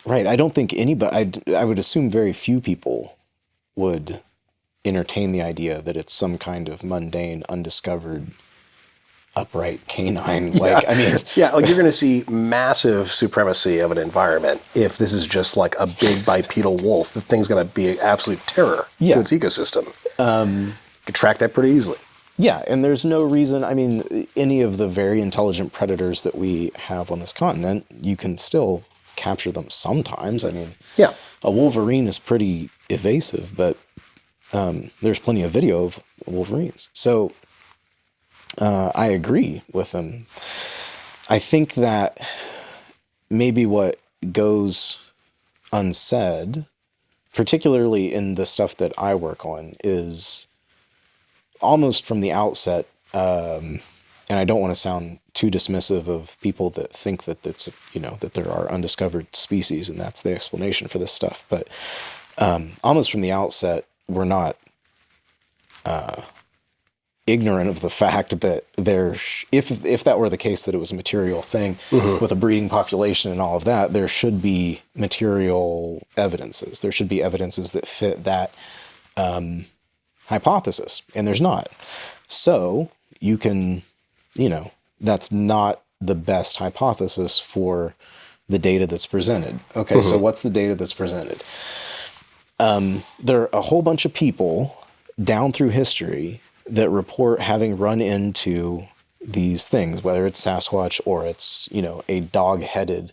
right? I don't think anybody, I would assume very few people would entertain the idea that it's some kind of mundane, undiscovered, upright canine. Like, I mean... Yeah, like, you're going to see massive supremacy of an environment if this is just like a big bipedal wolf. The thing's going to be an absolute terror to its ecosystem. You could track that pretty easily. Yeah, and there's no reason... I mean, any of the very intelligent predators that we have on this continent, you can still capture them sometimes. I mean, a wolverine is pretty evasive, but there's plenty of video of wolverines. So I agree with them. I think that maybe what goes unsaid, particularly in the stuff that I work on, is almost from the outset, and I don't want to sound too dismissive of people that think that it's, that there are undiscovered species and that's the explanation for this stuff. But almost from the outset, we're not ignorant of the fact that if that were the case, that it was a material thing with a breeding population and all of that, there should be material evidences. There should be evidences that fit that hypothesis, and there's not. So you can, that's not the best hypothesis for the data that's presented. Okay, so what's the data that's presented? There are a whole bunch of people down through history that report having run into these things, whether it's Sasquatch or it's, a dog-headed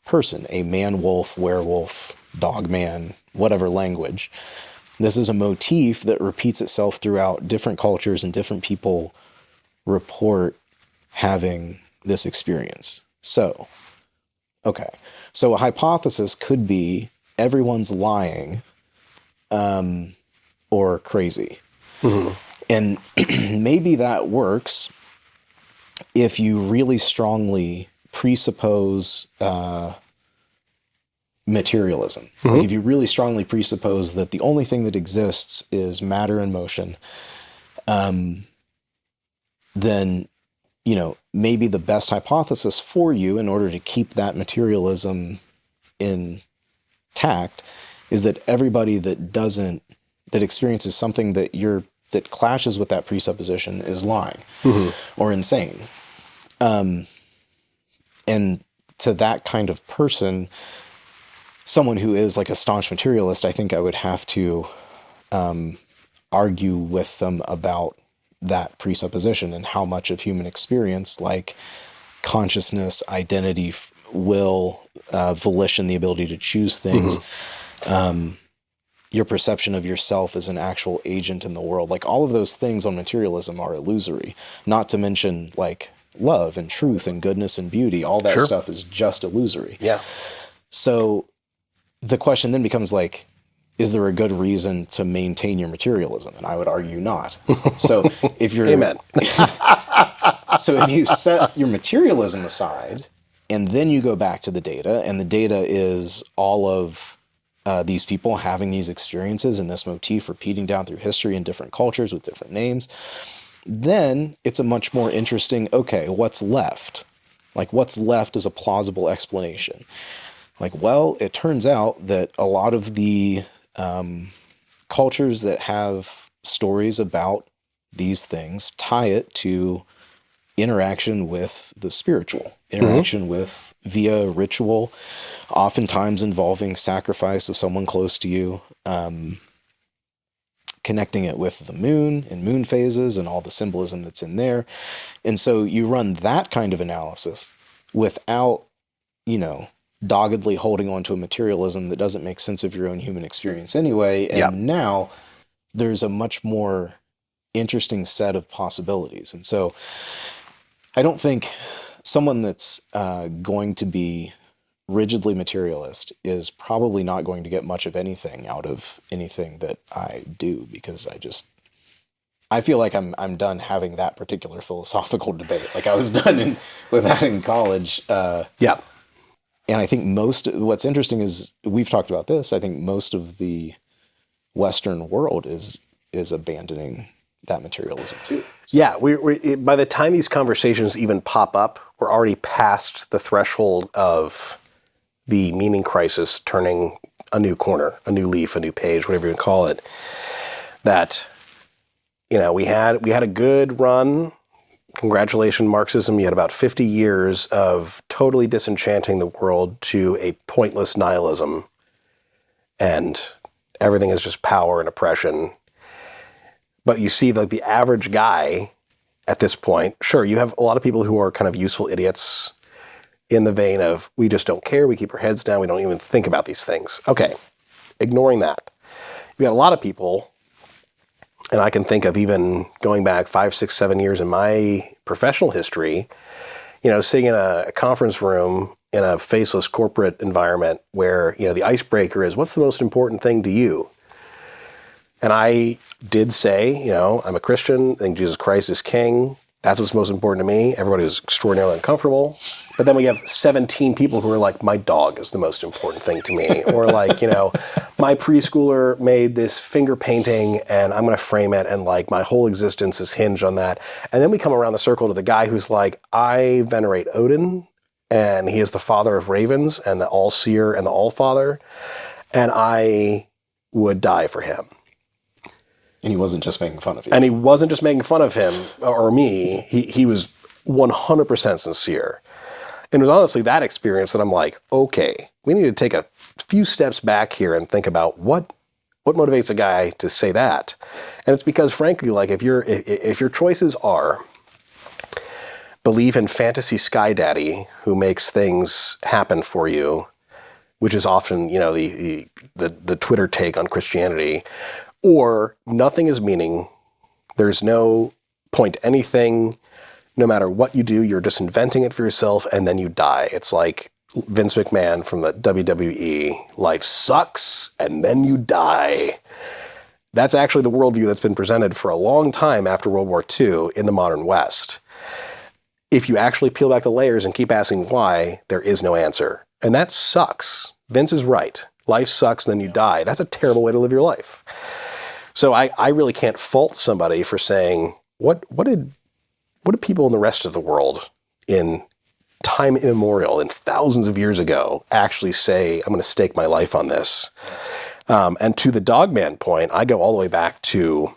person, a man-wolf, werewolf, dogman, whatever language. This is a motif that repeats itself throughout different cultures, and different people report having this experience. So, okay. So a hypothesis could be everyone's lying or crazy. And maybe that works if you really strongly presuppose materialism. Like if you really strongly presuppose that the only thing that exists is matter and motion, then, maybe the best hypothesis for you in order to keep that materialism intact is that everybody that experiences something that clashes with that presupposition is lying or insane. And to that kind of person, someone who is like a staunch materialist, I think I would have to argue with them about that presupposition and how much of human experience, like consciousness, identity, will, volition, the ability to choose things, your perception of yourself as an actual agent in the world, like all of those things on materialism are illusory, not to mention like love and truth and goodness and beauty. All that stuff is just illusory. Yeah. So the question then becomes like, is there a good reason to maintain your materialism? And I would argue not. So if you're... Amen. So if you set your materialism aside and then you go back to the data, and the data is all of these people having these experiences and this motif repeating down through history in different cultures with different names, then it's a much more interesting, okay, what's left? Like what's left is a plausible explanation. Like, well, it turns out that a lot of the cultures that have stories about these things tie it to interaction with the spiritual, interaction with via ritual, oftentimes involving sacrifice of someone close to you, connecting it with the moon and moon phases and all the symbolism that's in there. And so you run that kind of analysis without, doggedly holding on to a materialism that doesn't make sense of your own human experience anyway. And now there's a much more interesting set of possibilities. And so I don't think someone that's going to be rigidly materialist is probably not going to get much of anything out of anything that I do, because I feel like I'm done having that particular philosophical debate. Like I was done with that in college. And I think what's interesting is, we've talked about this, I think most of the Western world is abandoning that materialism too. So. Yeah, we by the time these conversations even pop up, we're already past the threshold of the meaning crisis turning a new corner, a new leaf, a new page, whatever you call it. That, we had a good run. Congratulations, Marxism. You had about 50 years of totally disenchanting the world to a pointless nihilism, and everything is just power and oppression. But you see, like, the average guy at this point, sure, you have a lot of people who are kind of useful idiots in the vein of, we just don't care, we keep our heads down, we don't even think about these things. Okay, ignoring that. You got a lot of people, and I can think of even going back 5, 6, 7 years in my professional history, sitting in a conference room in a faceless corporate environment where, the icebreaker is, what's the most important thing to you? And I did say, I'm a Christian, I think Jesus Christ is king. That's what's most important to me. Everybody was extraordinarily uncomfortable. But then we have 17 people who are like, my dog is the most important thing to me. Or like, my preschooler made this finger painting and I'm going to frame it and like my whole existence is hinged on that. And then we come around the circle to the guy who's like, I venerate Odin and he is the father of ravens and the all-seer and the all-father. And I would die for him. And he wasn't just making fun of you. And he wasn't just making fun of him or me. He was 100% sincere. And it was honestly that experience that I'm like, okay, we need to take a few steps back here and think about what motivates a guy to say that. And it's because, frankly, like if your choices are believe in fantasy sky daddy who makes things happen for you, which is often, the Twitter take on Christianity, or nothing is meaning, there's no point to anything, no matter what you do, you're just inventing it for yourself, and then you die. It's like Vince McMahon from the WWE, life sucks, and then you die. That's actually the worldview that's been presented for a long time after World War II in the modern West. If you actually peel back the layers and keep asking why, there is no answer. And that sucks. Vince is right. Life sucks, and then you die. That's a terrible way to live your life. So I really can't fault somebody for saying, what did people in the rest of the world in time immemorial, in thousands of years ago, actually say, I'm going to stake my life on this? And to the Dogman point, I go all the way back to,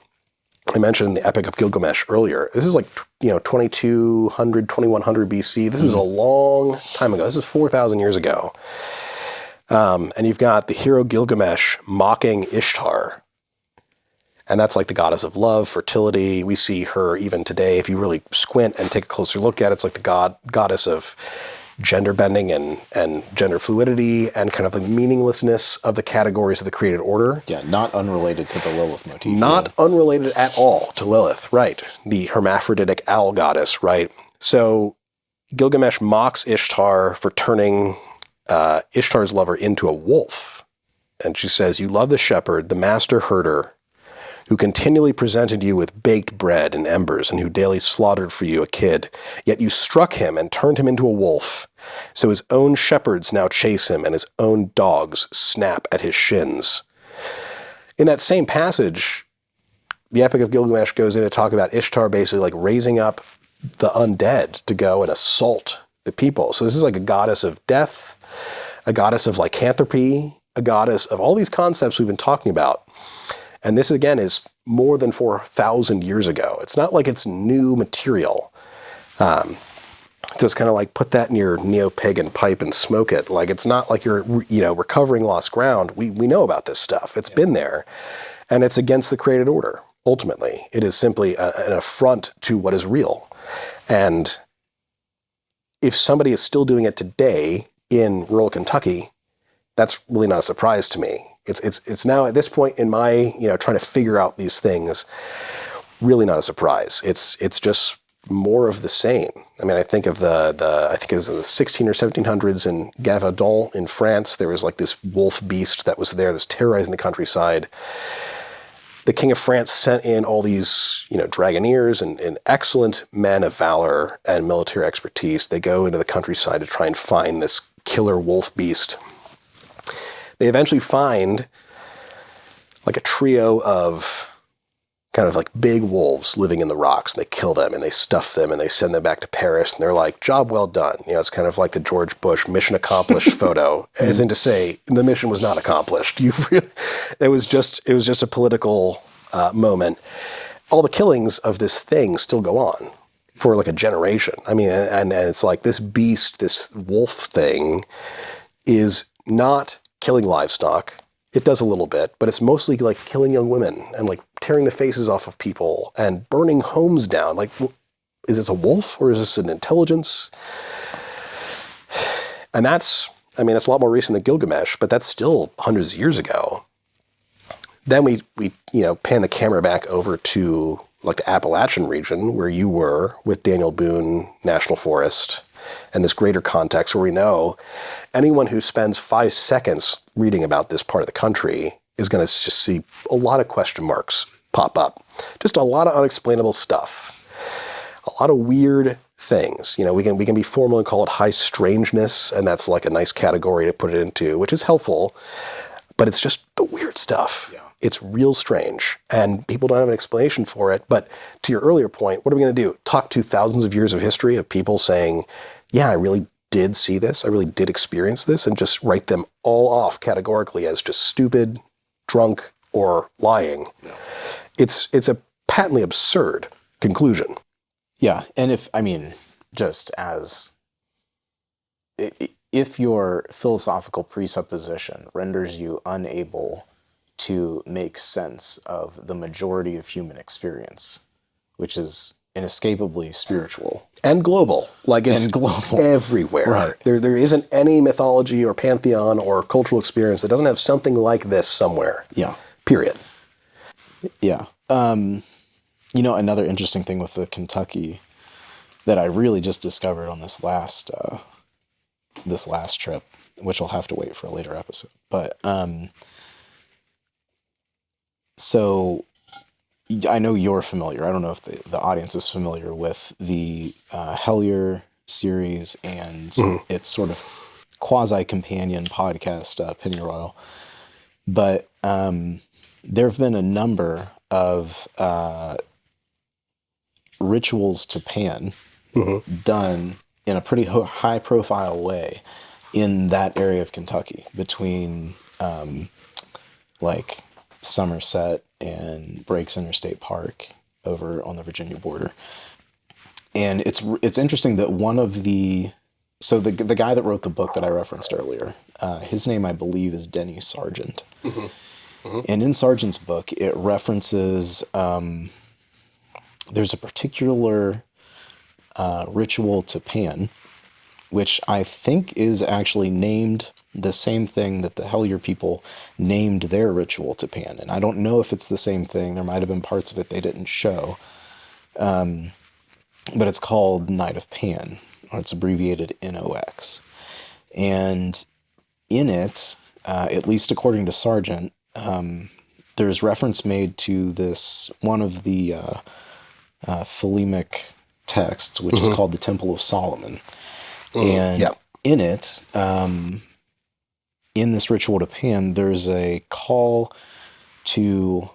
I mentioned the Epic of Gilgamesh earlier. This is like, 2200, 2100 BC. This is a long time ago. This is 4,000 years ago. And you've got the hero Gilgamesh mocking Ishtar. And that's like the goddess of love, fertility. We see her even today. If you really squint and take a closer look at it, it's like the goddess of gender bending and gender fluidity and kind of the meaninglessness of the categories of the created order. Yeah, not unrelated to the Lilith motif. Not unrelated at all to Lilith, right. The hermaphroditic owl goddess, right. So Gilgamesh mocks Ishtar for turning Ishtar's lover into a wolf. And she says, you love the shepherd, the master herder, who continually presented you with baked bread and embers, and who daily slaughtered for you a kid. Yet you struck him and turned him into a wolf. So his own shepherds now chase him, and his own dogs snap at his shins. In that same passage, the Epic of Gilgamesh goes in to talk about Ishtar basically like raising up the undead to go and assault the people. So this is like a goddess of death, a goddess of lycanthropy, a goddess of all these concepts we've been talking about. And this, again, is more than 4,000 years ago. It's not like it's new material. So it's kind of like put that in your neo-pagan pipe and smoke it. Like it's not like you're, recovering lost ground. We know about this stuff. It's been there. And it's against the created order, ultimately. It is simply an affront to what is real. And if somebody is still doing it today in rural Kentucky, that's really not a surprise to me. It's now at this point in my, trying to figure out these things, really not a surprise. It's just more of the same. I mean, I think of I think it was in the 16 or 1700s in Gavaudan in France, there was like this wolf beast that was there that's terrorizing the countryside. The King of France sent in all these, dragoneers and excellent men of valor and military expertise. They go into the countryside to try and find this killer wolf beast. They eventually find like a trio of kind of like big wolves living in the rocks, and they kill them and they stuff them and they send them back to Paris, and they're like, job well done. It's kind of like the George Bush mission accomplished photo, as in to say the mission was not accomplished. It was just a political moment. All the killings of this thing still go on for like a generation. I mean, and it's like this beast, this wolf thing is not killing livestock. It does a little bit, but it's mostly like killing young women and like tearing the faces off of people and burning homes down. Like, is this a wolf or is this an intelligence? And that's a lot more recent than Gilgamesh, but that's still hundreds of years ago. Then we pan the camera back over to like the Appalachian region where you were with Daniel Boone National Forest, and this greater context where we know anyone who spends 5 seconds reading about this part of the country is going to just see a lot of question marks pop up. Just a lot of unexplainable stuff. a lot of weird things. We can be formal and call it high strangeness, and that's like a nice category to put it into, which is helpful, but it's just the weird stuff. Yeah. It's real strange, and people don't have an explanation for it. But to your earlier point, what are we going to do? Talk to thousands of years of history of people saying, yeah, I really did see this, I really did experience this, and just write them all off categorically as just stupid, drunk, or lying. Yeah. It's a patently absurd conclusion. Yeah, and if your philosophical presupposition renders you unable to make sense of the majority of human experience, which is inescapably spiritual. And global. Like it's everywhere. Right. There isn't any mythology or pantheon or cultural experience that doesn't have something like this somewhere. Yeah. Period. Yeah. Another interesting thing with the Kentucky that I really just discovered on this last trip, which will have to wait for a later episode. But so I know you're familiar. I don't know if the audience is familiar with the Hellier series and its sort of quasi-companion podcast, Pennyroyal. But there have been a number of rituals to Pan done in a pretty high-profile way in that area of Kentucky between like Somerset and Breaks Interstate Park over on the Virginia border. And it's interesting that one of the guy that wrote the book that I referenced earlier, his name I believe is Denny Sargent. And in Sargent's book, it references there's a particular ritual to Pan, which I think is actually named the same thing that the Hellier people named their ritual to Pan. And I don't know if it's the same thing. There might have been parts of it they didn't show. But it's called Night of Pan, or it's abbreviated NOX. And in it, at least according to Sargent, there's reference made to this, one of the Thelemic texts, which is called the Temple of Solomon. And in it, in this ritual to Pan, there's a call to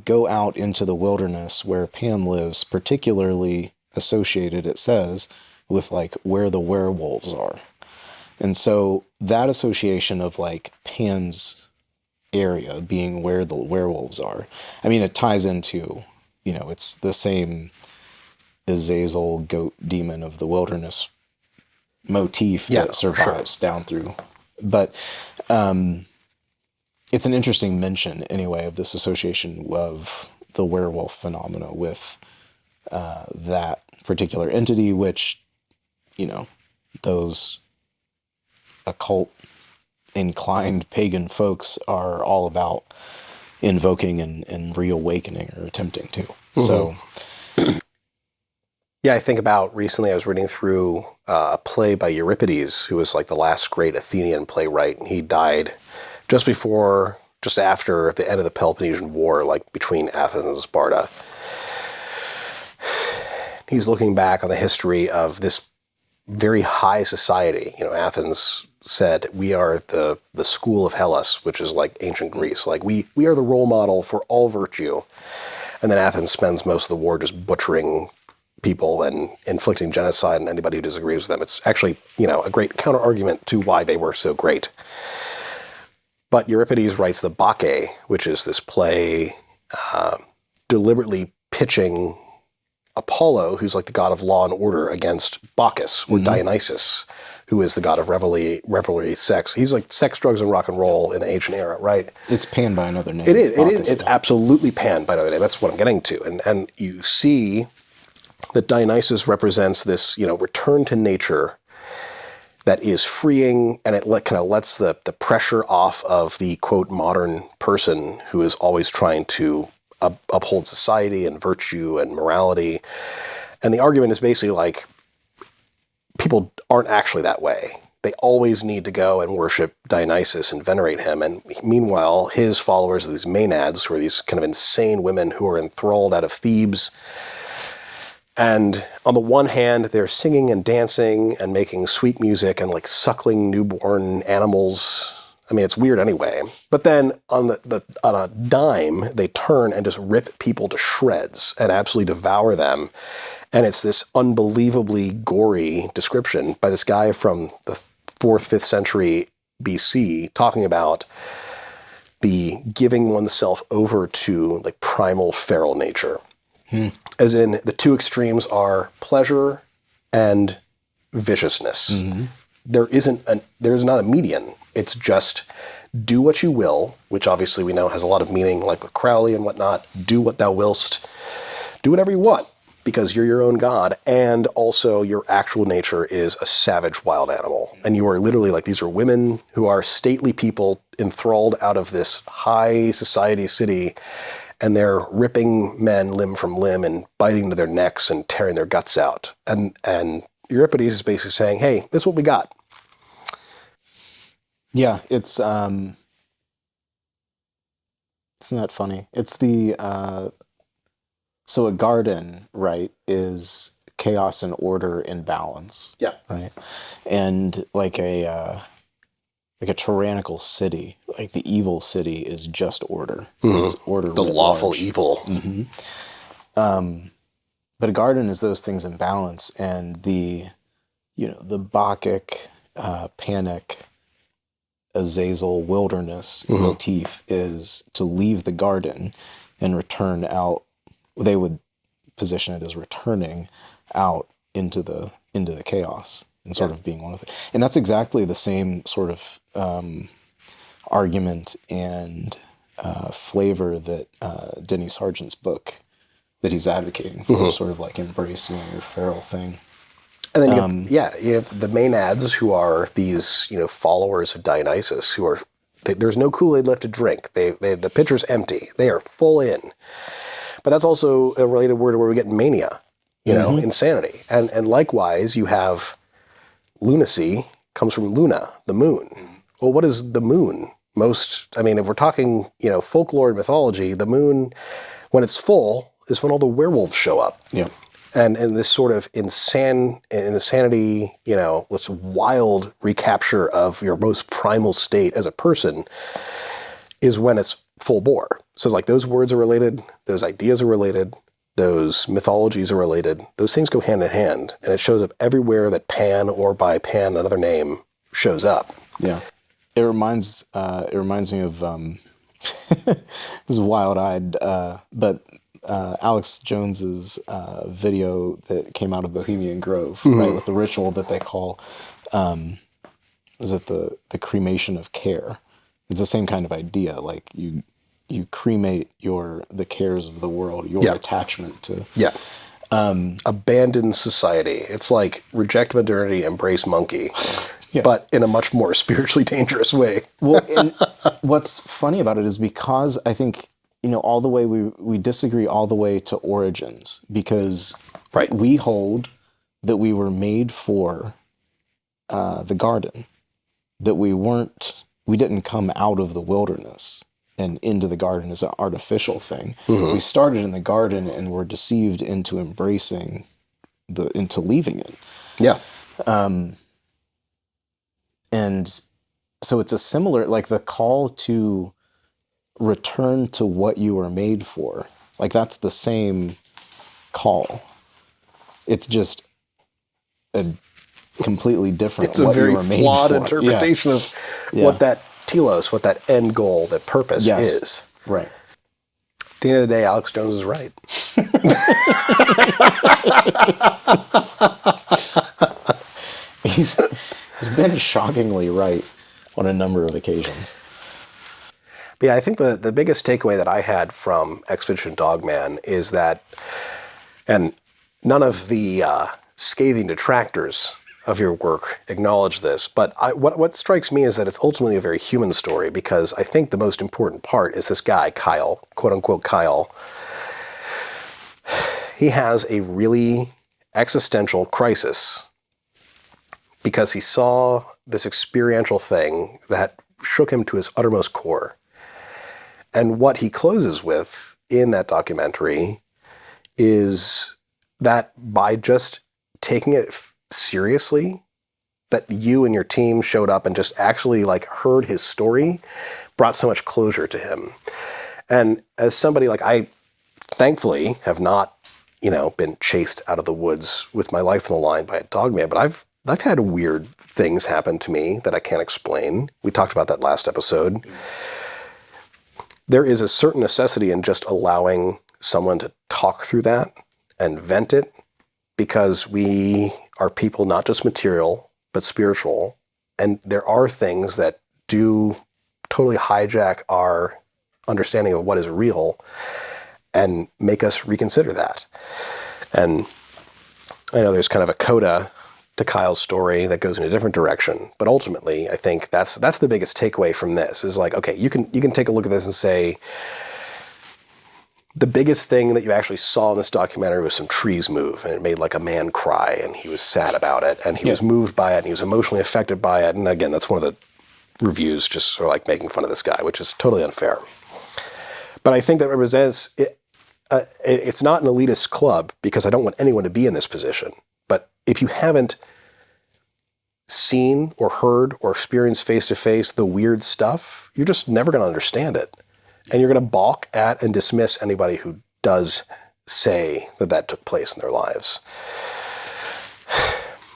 go out into the wilderness where Pan lives, particularly associated, it says, with like where the werewolves are. And so that association of like Pan's area being where the werewolves are, I mean, it ties into, it's the same Azazel goat demon of the wilderness motif that survives down through. But it's an interesting mention anyway of this association of the werewolf phenomena with that particular entity, which, those occult inclined pagan folks are all about invoking and reawakening or attempting to. So yeah, I think about recently I was reading through a play by Euripides, who was like the last great Athenian playwright, and he died just after the end of the Peloponnesian War, like between Athens and Sparta. He's looking back on the history of this very high society. Athens said, we are the school of Hellas, which is like ancient Greece. Like we are the role model for all virtue. And then Athens spends most of the war just butchering people and inflicting genocide on anybody who disagrees with them. It's actually, a great counter-argument to why they were so great. But Euripides writes the Bacchae, which is this play deliberately pitching Apollo, who's like the god of law and order, against Bacchus, or Dionysus, who is the god of revelry, sex. He's like sex, drugs, and rock and roll in the ancient era, right? It's Pan by another name. It is. It's absolutely Pan by another name. That's what I'm getting to. And you see that Dionysus represents this, return to nature that is freeing, and it kind of lets the pressure off of the, quote, modern person who is always trying to uphold society and virtue and morality. And the argument is basically like, people aren't actually that way. They always need to go and worship Dionysus and venerate him. And meanwhile, his followers are these Maenads, who are these kind of insane women who are enthralled out of Thebes. And on the one hand, they're singing and dancing and making sweet music and like suckling newborn animals. I mean, it's weird anyway. But then on a dime, they turn and just rip people to shreds and absolutely devour them. And it's this unbelievably gory description by this guy from the 4th, 5th century BC talking about the giving oneself over to like primal feral nature. As in, the two extremes are pleasure and viciousness. There's not a median. It's just do what you will, which obviously we know has a lot of meaning, like with Crowley and whatnot. Do what thou willst. Do whatever you want, because you're your own god, and also your actual nature is a savage wild animal. And you are literally like, these are women who are stately people enthralled out of this high society city, and they're ripping men limb from limb and biting into their necks and tearing their guts out. And Euripides is basically saying, hey, this is what we got. Yeah, it's not funny. It's the so a garden, right, is chaos and order in balance. Yeah. Right. And like a tyrannical city, like the evil city is just order. It's order. The lawful large. evil. But a garden is those things in balance, and the Bacchic, panic, Azazel wilderness motif is to leave the garden and return out. They would position it as returning out into the chaos and sort of being one of it. And that's exactly the same sort of argument and flavor that Denny Sargent's book that he's advocating for, sort of like embracing your feral thing. And then you have the Maenads, who are these, followers of Dionysus, who are, there's no Kool-Aid left to drink. The pitcher's empty. They are full in. But that's also a related word where we get mania, insanity. And likewise, you have lunacy comes from Luna, the moon. Well, what is the moon? If we're talking, folklore and mythology, the moon, when it's full, is when all the werewolves show up. Yeah. And this sort of insanity, this wild recapture of your most primal state as a person is when it's full bore. So like those words are related, those ideas are related, those mythologies are related. Those things go hand in hand, and it shows up everywhere that Pan, or by Pan another name, shows up. Yeah. It reminds me of this is wild-eyed, but Alex Jones's video that came out of Bohemian Grove, right, with the ritual that they call, is it the cremation of care? It's the same kind of idea. Like you cremate the cares of the world, your attachment to. Yeah. Abandon society. It's like reject modernity, embrace monkey, but in a much more spiritually dangerous way. Well, and what's funny about it is because I think, all the way we disagree all the way to origins, because we hold that we were made for the garden, that we didn't come out of the wilderness and into the garden as an artificial thing. We started in the garden and were deceived into embracing into leaving it. Yeah. And so it's a similar, like the call to return to what you were made for. Like that's the same call. It's just a completely different. It's a very flawed interpretation of what that telos, what that end goal, that purpose is. Right. At the end of the day, Alex Jones is right. He's been shockingly right on a number of occasions. But yeah, I think the biggest takeaway that I had from Expedition Dogman is that, and none of the scathing detractors of your work acknowledge this, but what strikes me is that it's ultimately a very human story, because I think the most important part is this guy, Kyle, quote unquote Kyle. He has a really existential crisis because he saw this experiential thing that shook him to his uttermost core. And what he closes with in that documentary is that by just taking it seriously, that you and your team showed up and just actually like heard his story brought so much closure to him. And as somebody like I thankfully have not, been chased out of the woods with my life on the line by a dogman, but I've had weird things happen to me that I can't explain. We talked about that last episode. There is a certain necessity in just allowing someone to talk through that and vent it, because we are people, not just material, but spiritual. And there are things that do totally hijack our understanding of what is real and make us reconsider that. And I know there's kind of a coda to Kyle's story that goes in a different direction, but ultimately I think that's the biggest takeaway from this is like, okay, you can take a look at this and say, the biggest thing that you actually saw in this documentary was some trees move, and it made like a man cry, and he was sad about it, and he was moved by it, and he was emotionally affected by it. And again, that's one of the reviews just sort of like making fun of this guy, which is totally unfair. But I think that represents it. It's not an elitist club, because I don't want anyone to be in this position. But if you haven't seen or heard or experienced face-to-face the weird stuff, you're just never going to understand it. And you're going to balk at and dismiss anybody who does say that that took place in their lives.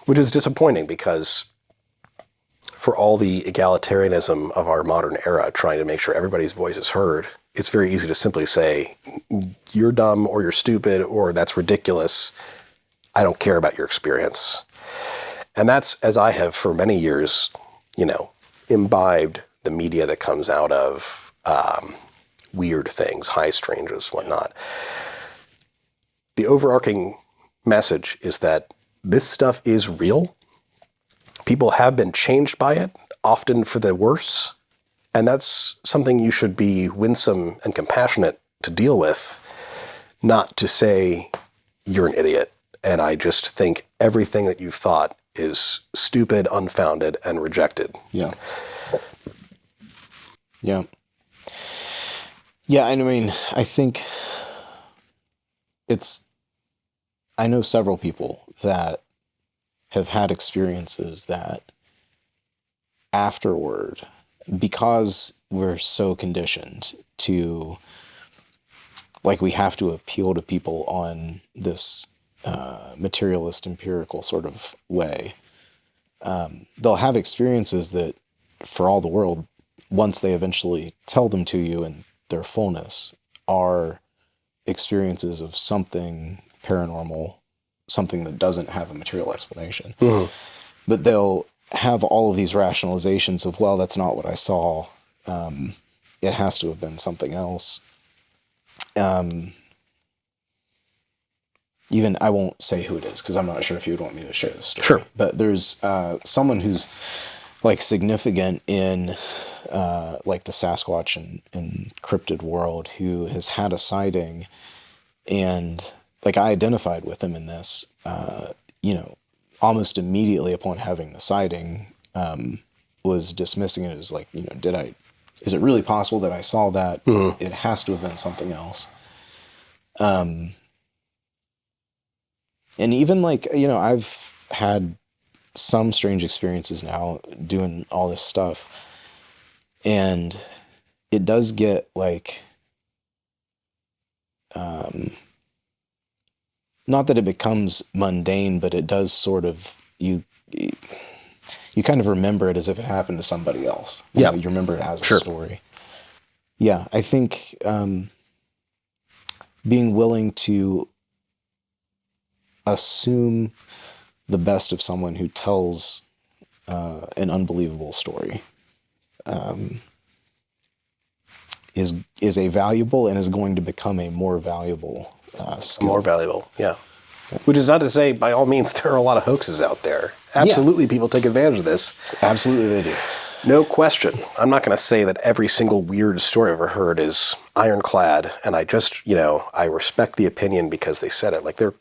Which is disappointing, because for all the egalitarianism of our modern era, trying to make sure everybody's voice is heard, it's very easy to simply say, you're dumb, or you're stupid, or that's ridiculous. I don't care about your experience. And that's, as I have for many years, imbibed the media that comes out of weird things, high strangeness, whatnot. The overarching message is that this stuff is real. People have been changed by it, often for the worse. And that's something you should be winsome and compassionate to deal with, not to say you're an idiot. And I just think everything that you've thought is stupid, unfounded, and rejected. Yeah. Yeah. Yeah, and I mean, I think I know several people that have had experiences that afterward, because we're so conditioned to, like, we have to appeal to people on this materialist, empirical sort of way. They'll have experiences that, for all the world, once they eventually tell them to you in their fullness, are experiences of something paranormal, something that doesn't have a material explanation. Mm-hmm. But they'll have all of these rationalizations of, well, that's not what I saw. It has to have been something else. Even, I won't say who it is, because I'm not sure if you would want me to share this story. Sure. But there's someone who's like significant in like the Sasquatch and cryptid world, who has had a sighting, and like I identified with him in this, almost immediately upon having the sighting, was dismissing it as like, is it really possible that I saw that? Mm-hmm. It has to have been something else. And even like, I've had some strange experiences now doing all this stuff, and it does get like, not that it becomes mundane, but it does sort of, you kind of remember it as if it happened to somebody else. You remember it as a story. Yeah, I think being willing to assume the best of someone who tells an unbelievable story is a valuable, and is going to become a more valuable skill. More valuable, yeah. Which is not to say, by all means, there are a lot of hoaxes out there. Absolutely, people take advantage of this. Absolutely, they do. No question. I'm not going to say that every single weird story I've ever heard is ironclad, and I just, I respect the opinion because they said it. Like, there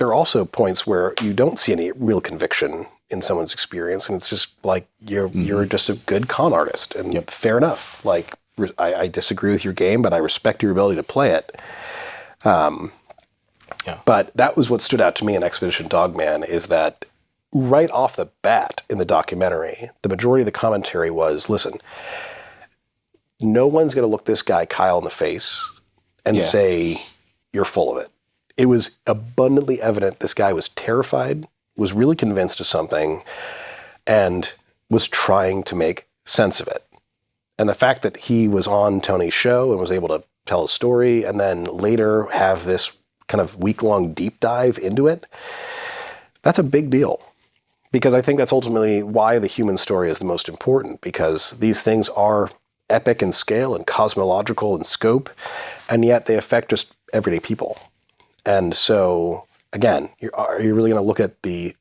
are also points where you don't see any real conviction in someone's experience, and it's just like, you're just a good con artist, and fair enough. Like, I disagree with your game, but I respect your ability to play it. Yeah. But that was what stood out to me in Expedition Dogman, is that right off the bat in the documentary, the majority of the commentary was, listen, no one's going to look this guy Kyle in the face and say, you're full of it. It was abundantly evident this guy was terrified, was really convinced of something, and was trying to make sense of it. And the fact that he was on Tony's show and was able to tell a story and then later have this kind of week-long deep dive into it, that's a big deal. Because I think that's ultimately why the human story is the most important, because these things are epic in scale and cosmological in scope, and yet they affect just everyday people. And so, again, are you really going to look at the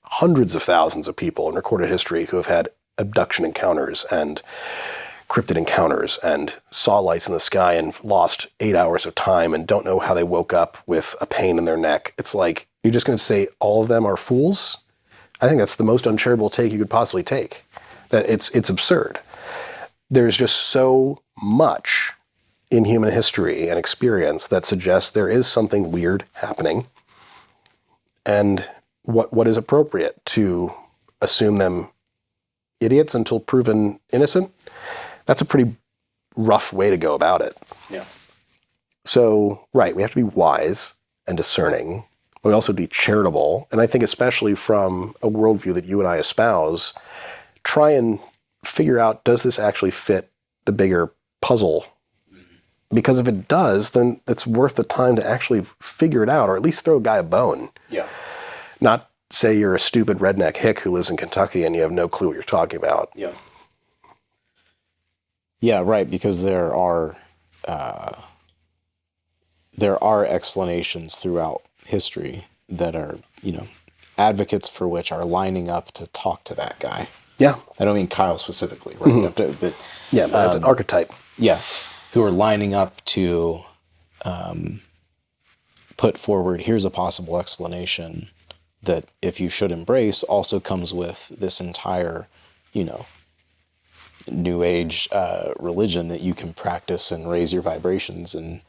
hundreds of thousands of people in recorded history who have had abduction encounters and cryptid encounters and saw lights in the sky and lost 8 hours of time and don't know how they woke up with a pain in their neck? It's like, you're just going to say all of them are fools? I think that's the most uncharitable take you could possibly take. That it's absurd. There's just so much in human history and experience that suggests there is something weird happening. And what is appropriate, to assume them idiots until proven innocent? That's a pretty rough way to go about it. Yeah. So, right, we have to be wise and discerning, but we also be charitable. And I think especially from a worldview that you and I espouse, try and figure out, does this actually fit the bigger puzzle? Because if it does, then it's worth the time to actually figure it out, or at least throw a guy a bone. Yeah. Not say you're a stupid redneck hick who lives in Kentucky and you have no clue what you're talking about. Yeah. Yeah, right, because there are explanations throughout history that are, advocates for which are lining up to talk to that guy. Yeah. I don't mean Kyle specifically, right? Mm-hmm. But as an archetype. Yeah, who are lining up to put forward, here's a possible explanation that, if you should embrace, also comes with this entire, new age religion that you can practice and raise your vibrations and,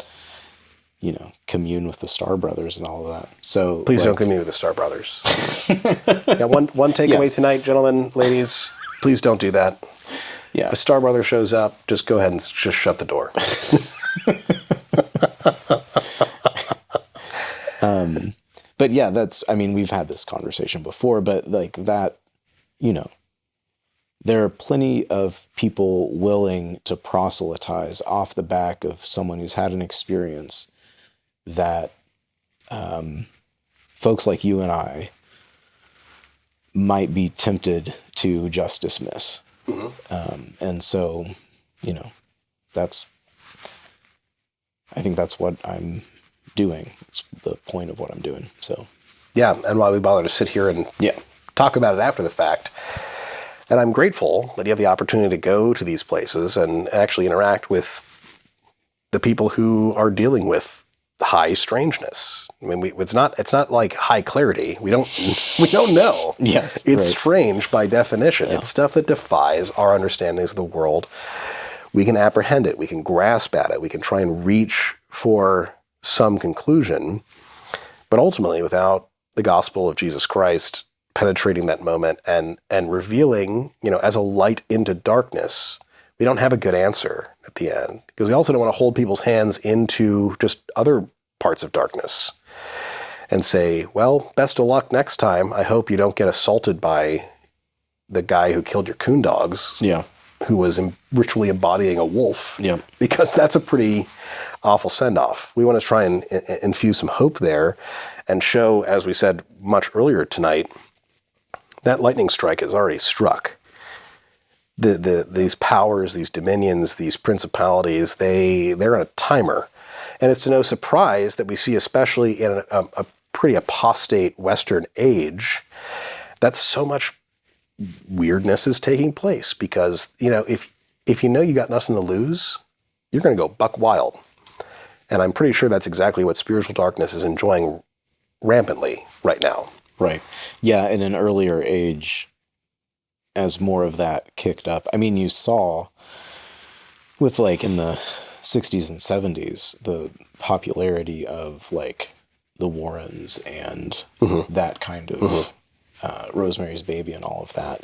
commune with the Star Brothers and all of that. So please don't commune with the Star Brothers. Yeah, one takeaway tonight, gentlemen, ladies, please don't do that. Yeah. If Star Brother shows up, just go ahead and just shut the door. But yeah, we've had this conversation before, but like that, there are plenty of people willing to proselytize off the back of someone who's had an experience that folks like you and I might be tempted to just dismiss. Mm-hmm. And so, I think that's what I'm doing. It's the point of what I'm doing. So, yeah, and why we bother to sit here and talk about it after the fact. And I'm grateful that you have the opportunity to go to these places and actually interact with the people who are dealing with high strangeness. I mean, it's not like high clarity. We don't know. Yes, it's right. Strange by definition. Yeah. It's stuff that defies our understandings of the world. We can apprehend it. We can grasp at it. We can try and reach for some conclusion. But ultimately, without the gospel of Jesus Christ penetrating that moment and revealing, as a light into darkness, we don't have a good answer at the end. Because we also don't want to hold people's hands into just other parts of darkness and say, well, best of luck next time. I hope you don't get assaulted by the guy who killed your coon dogs. Yeah. Who was ritually embodying a wolf. Yeah. Because that's a pretty awful send-off. We want to try and infuse some hope there and show, as we said much earlier tonight, that lightning strike has already struck. These powers, these dominions, these principalities, they're on a timer. And it's to no surprise that we see, especially in a pretty apostate Western age, that so much weirdness is taking place. Because, if you got nothing to lose, you're going to go buck wild. And I'm pretty sure that's exactly what spiritual darkness is enjoying rampantly right now. Right. Yeah, in an earlier age, as more of that kicked up. I mean, you saw with in the 60s and 70s, the popularity of the Warrens and that kind of Rosemary's Baby and all of that,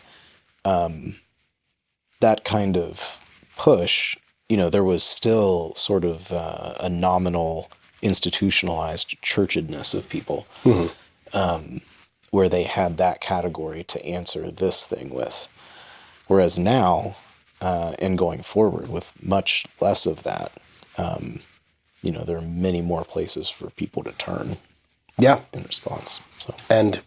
that kind of push, there was still sort of a nominal institutionalized churchedness of people, where they had that category to answer this thing with. Whereas now, and going forward with much less of that, there are many more places for people to turn. Yeah. In response. So. And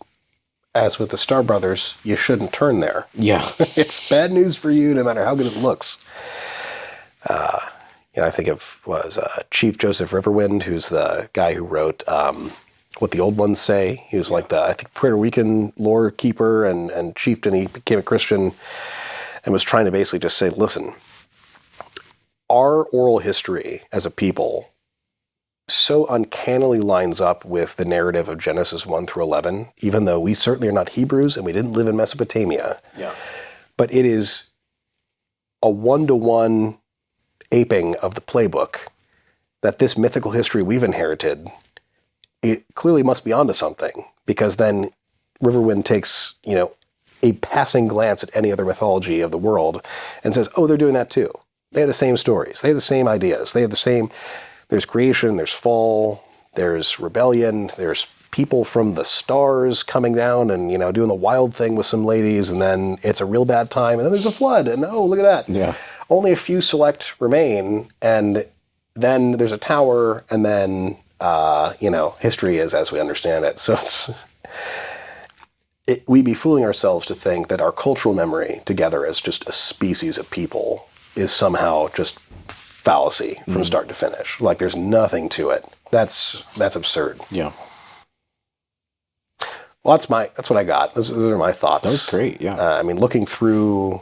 as with the Star Brothers, you shouldn't turn there. Yeah. It's bad news for you no matter how good it looks. I think of Chief Joseph Riverwind, who's the guy who wrote What the Old Ones Say. He was like I think, Puerto Rican lore keeper and chieftain. He became a Christian and was trying to basically just say, listen, our oral history as a people so uncannily lines up with the narrative of Genesis 1 through 11, even though we certainly are not Hebrews and we didn't live in Mesopotamia. Yeah. But it is a one-to-one aping of the playbook that this mythical history we've inherited, it clearly must be onto something, because then Riverwind takes, a passing glance at any other mythology of the world and says, oh, they're doing that too. They have the same stories. They have the same ideas. They have the same, there's creation, there's fall, there's rebellion, there's people from the stars coming down and, doing the wild thing with some ladies, and then it's a real bad time, and then there's a flood, and oh, look at that. Yeah. Only a few select remain, and then there's a tower, and then, history is as we understand it. So we'd be fooling ourselves to think that our cultural memory together as just a species of people is somehow just fallacy from start to finish. Like there's nothing to it. That's absurd. Yeah. Well, that's what I got. Those are my thoughts. That was great. Yeah. Looking through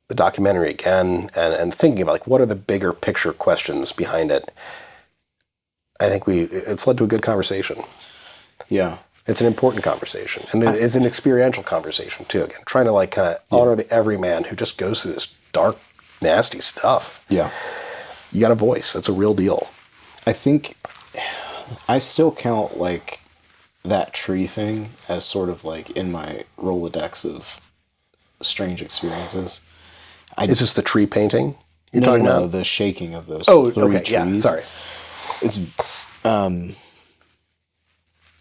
the documentary again and thinking about what are the bigger picture questions behind it, I think it's led to a good conversation. Yeah. It's an important conversation, and it's an experiential conversation too. Again, trying to kind of honor the everyman who just goes through this dark, nasty stuff. Yeah, you got a voice. That's a real deal. I think I still count that tree thing as sort of in my Rolodex of strange experiences. Is this the tree painting you're talking about? The shaking of those three trees. Yeah, sorry. It's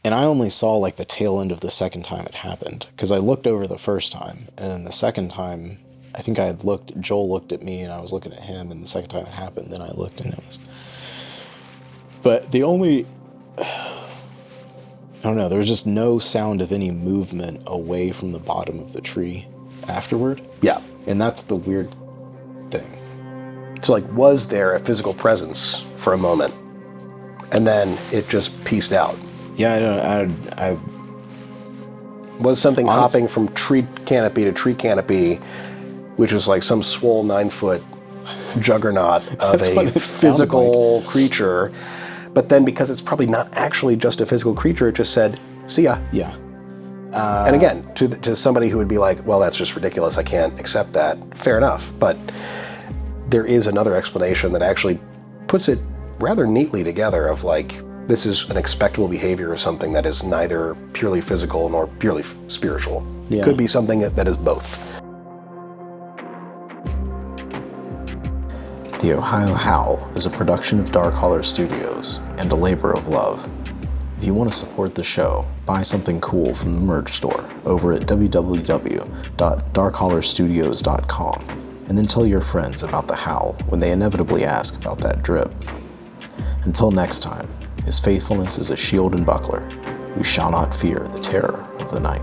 and I only saw the tail end of the second time it happened, because I looked over the first time, and then the second time I think Joel looked at me and I was looking at him, and the second time it happened, then I looked and it was. But the only, I don't know, there was just no sound of any movement away from the bottom of the tree afterward. Yeah. And that's the weird thing. So was there a physical presence for a moment, and then it just pieced out? Yeah, I was something hopping from tree canopy to tree canopy, which was some swole 9-foot juggernaut of a physical creature. But then because it's probably not actually just a physical creature, it just said, see ya. Yeah. And again, to somebody who would be well, that's just ridiculous, I can't accept that. Fair enough. But there is another explanation that actually puts it rather neatly together of this is an expectable behavior or something that is neither purely physical nor purely spiritual. Yeah. It could be something that is both. The Ohio Howl is a production of Dark Holler Studios and a labor of love. If you want to support the show, buy something cool from the merch store over at www.darkhollerstudios.com, and then tell your friends about the Howl when they inevitably ask about that drip. Until next time, his faithfulness is a shield and buckler. We shall not fear the terror of the night.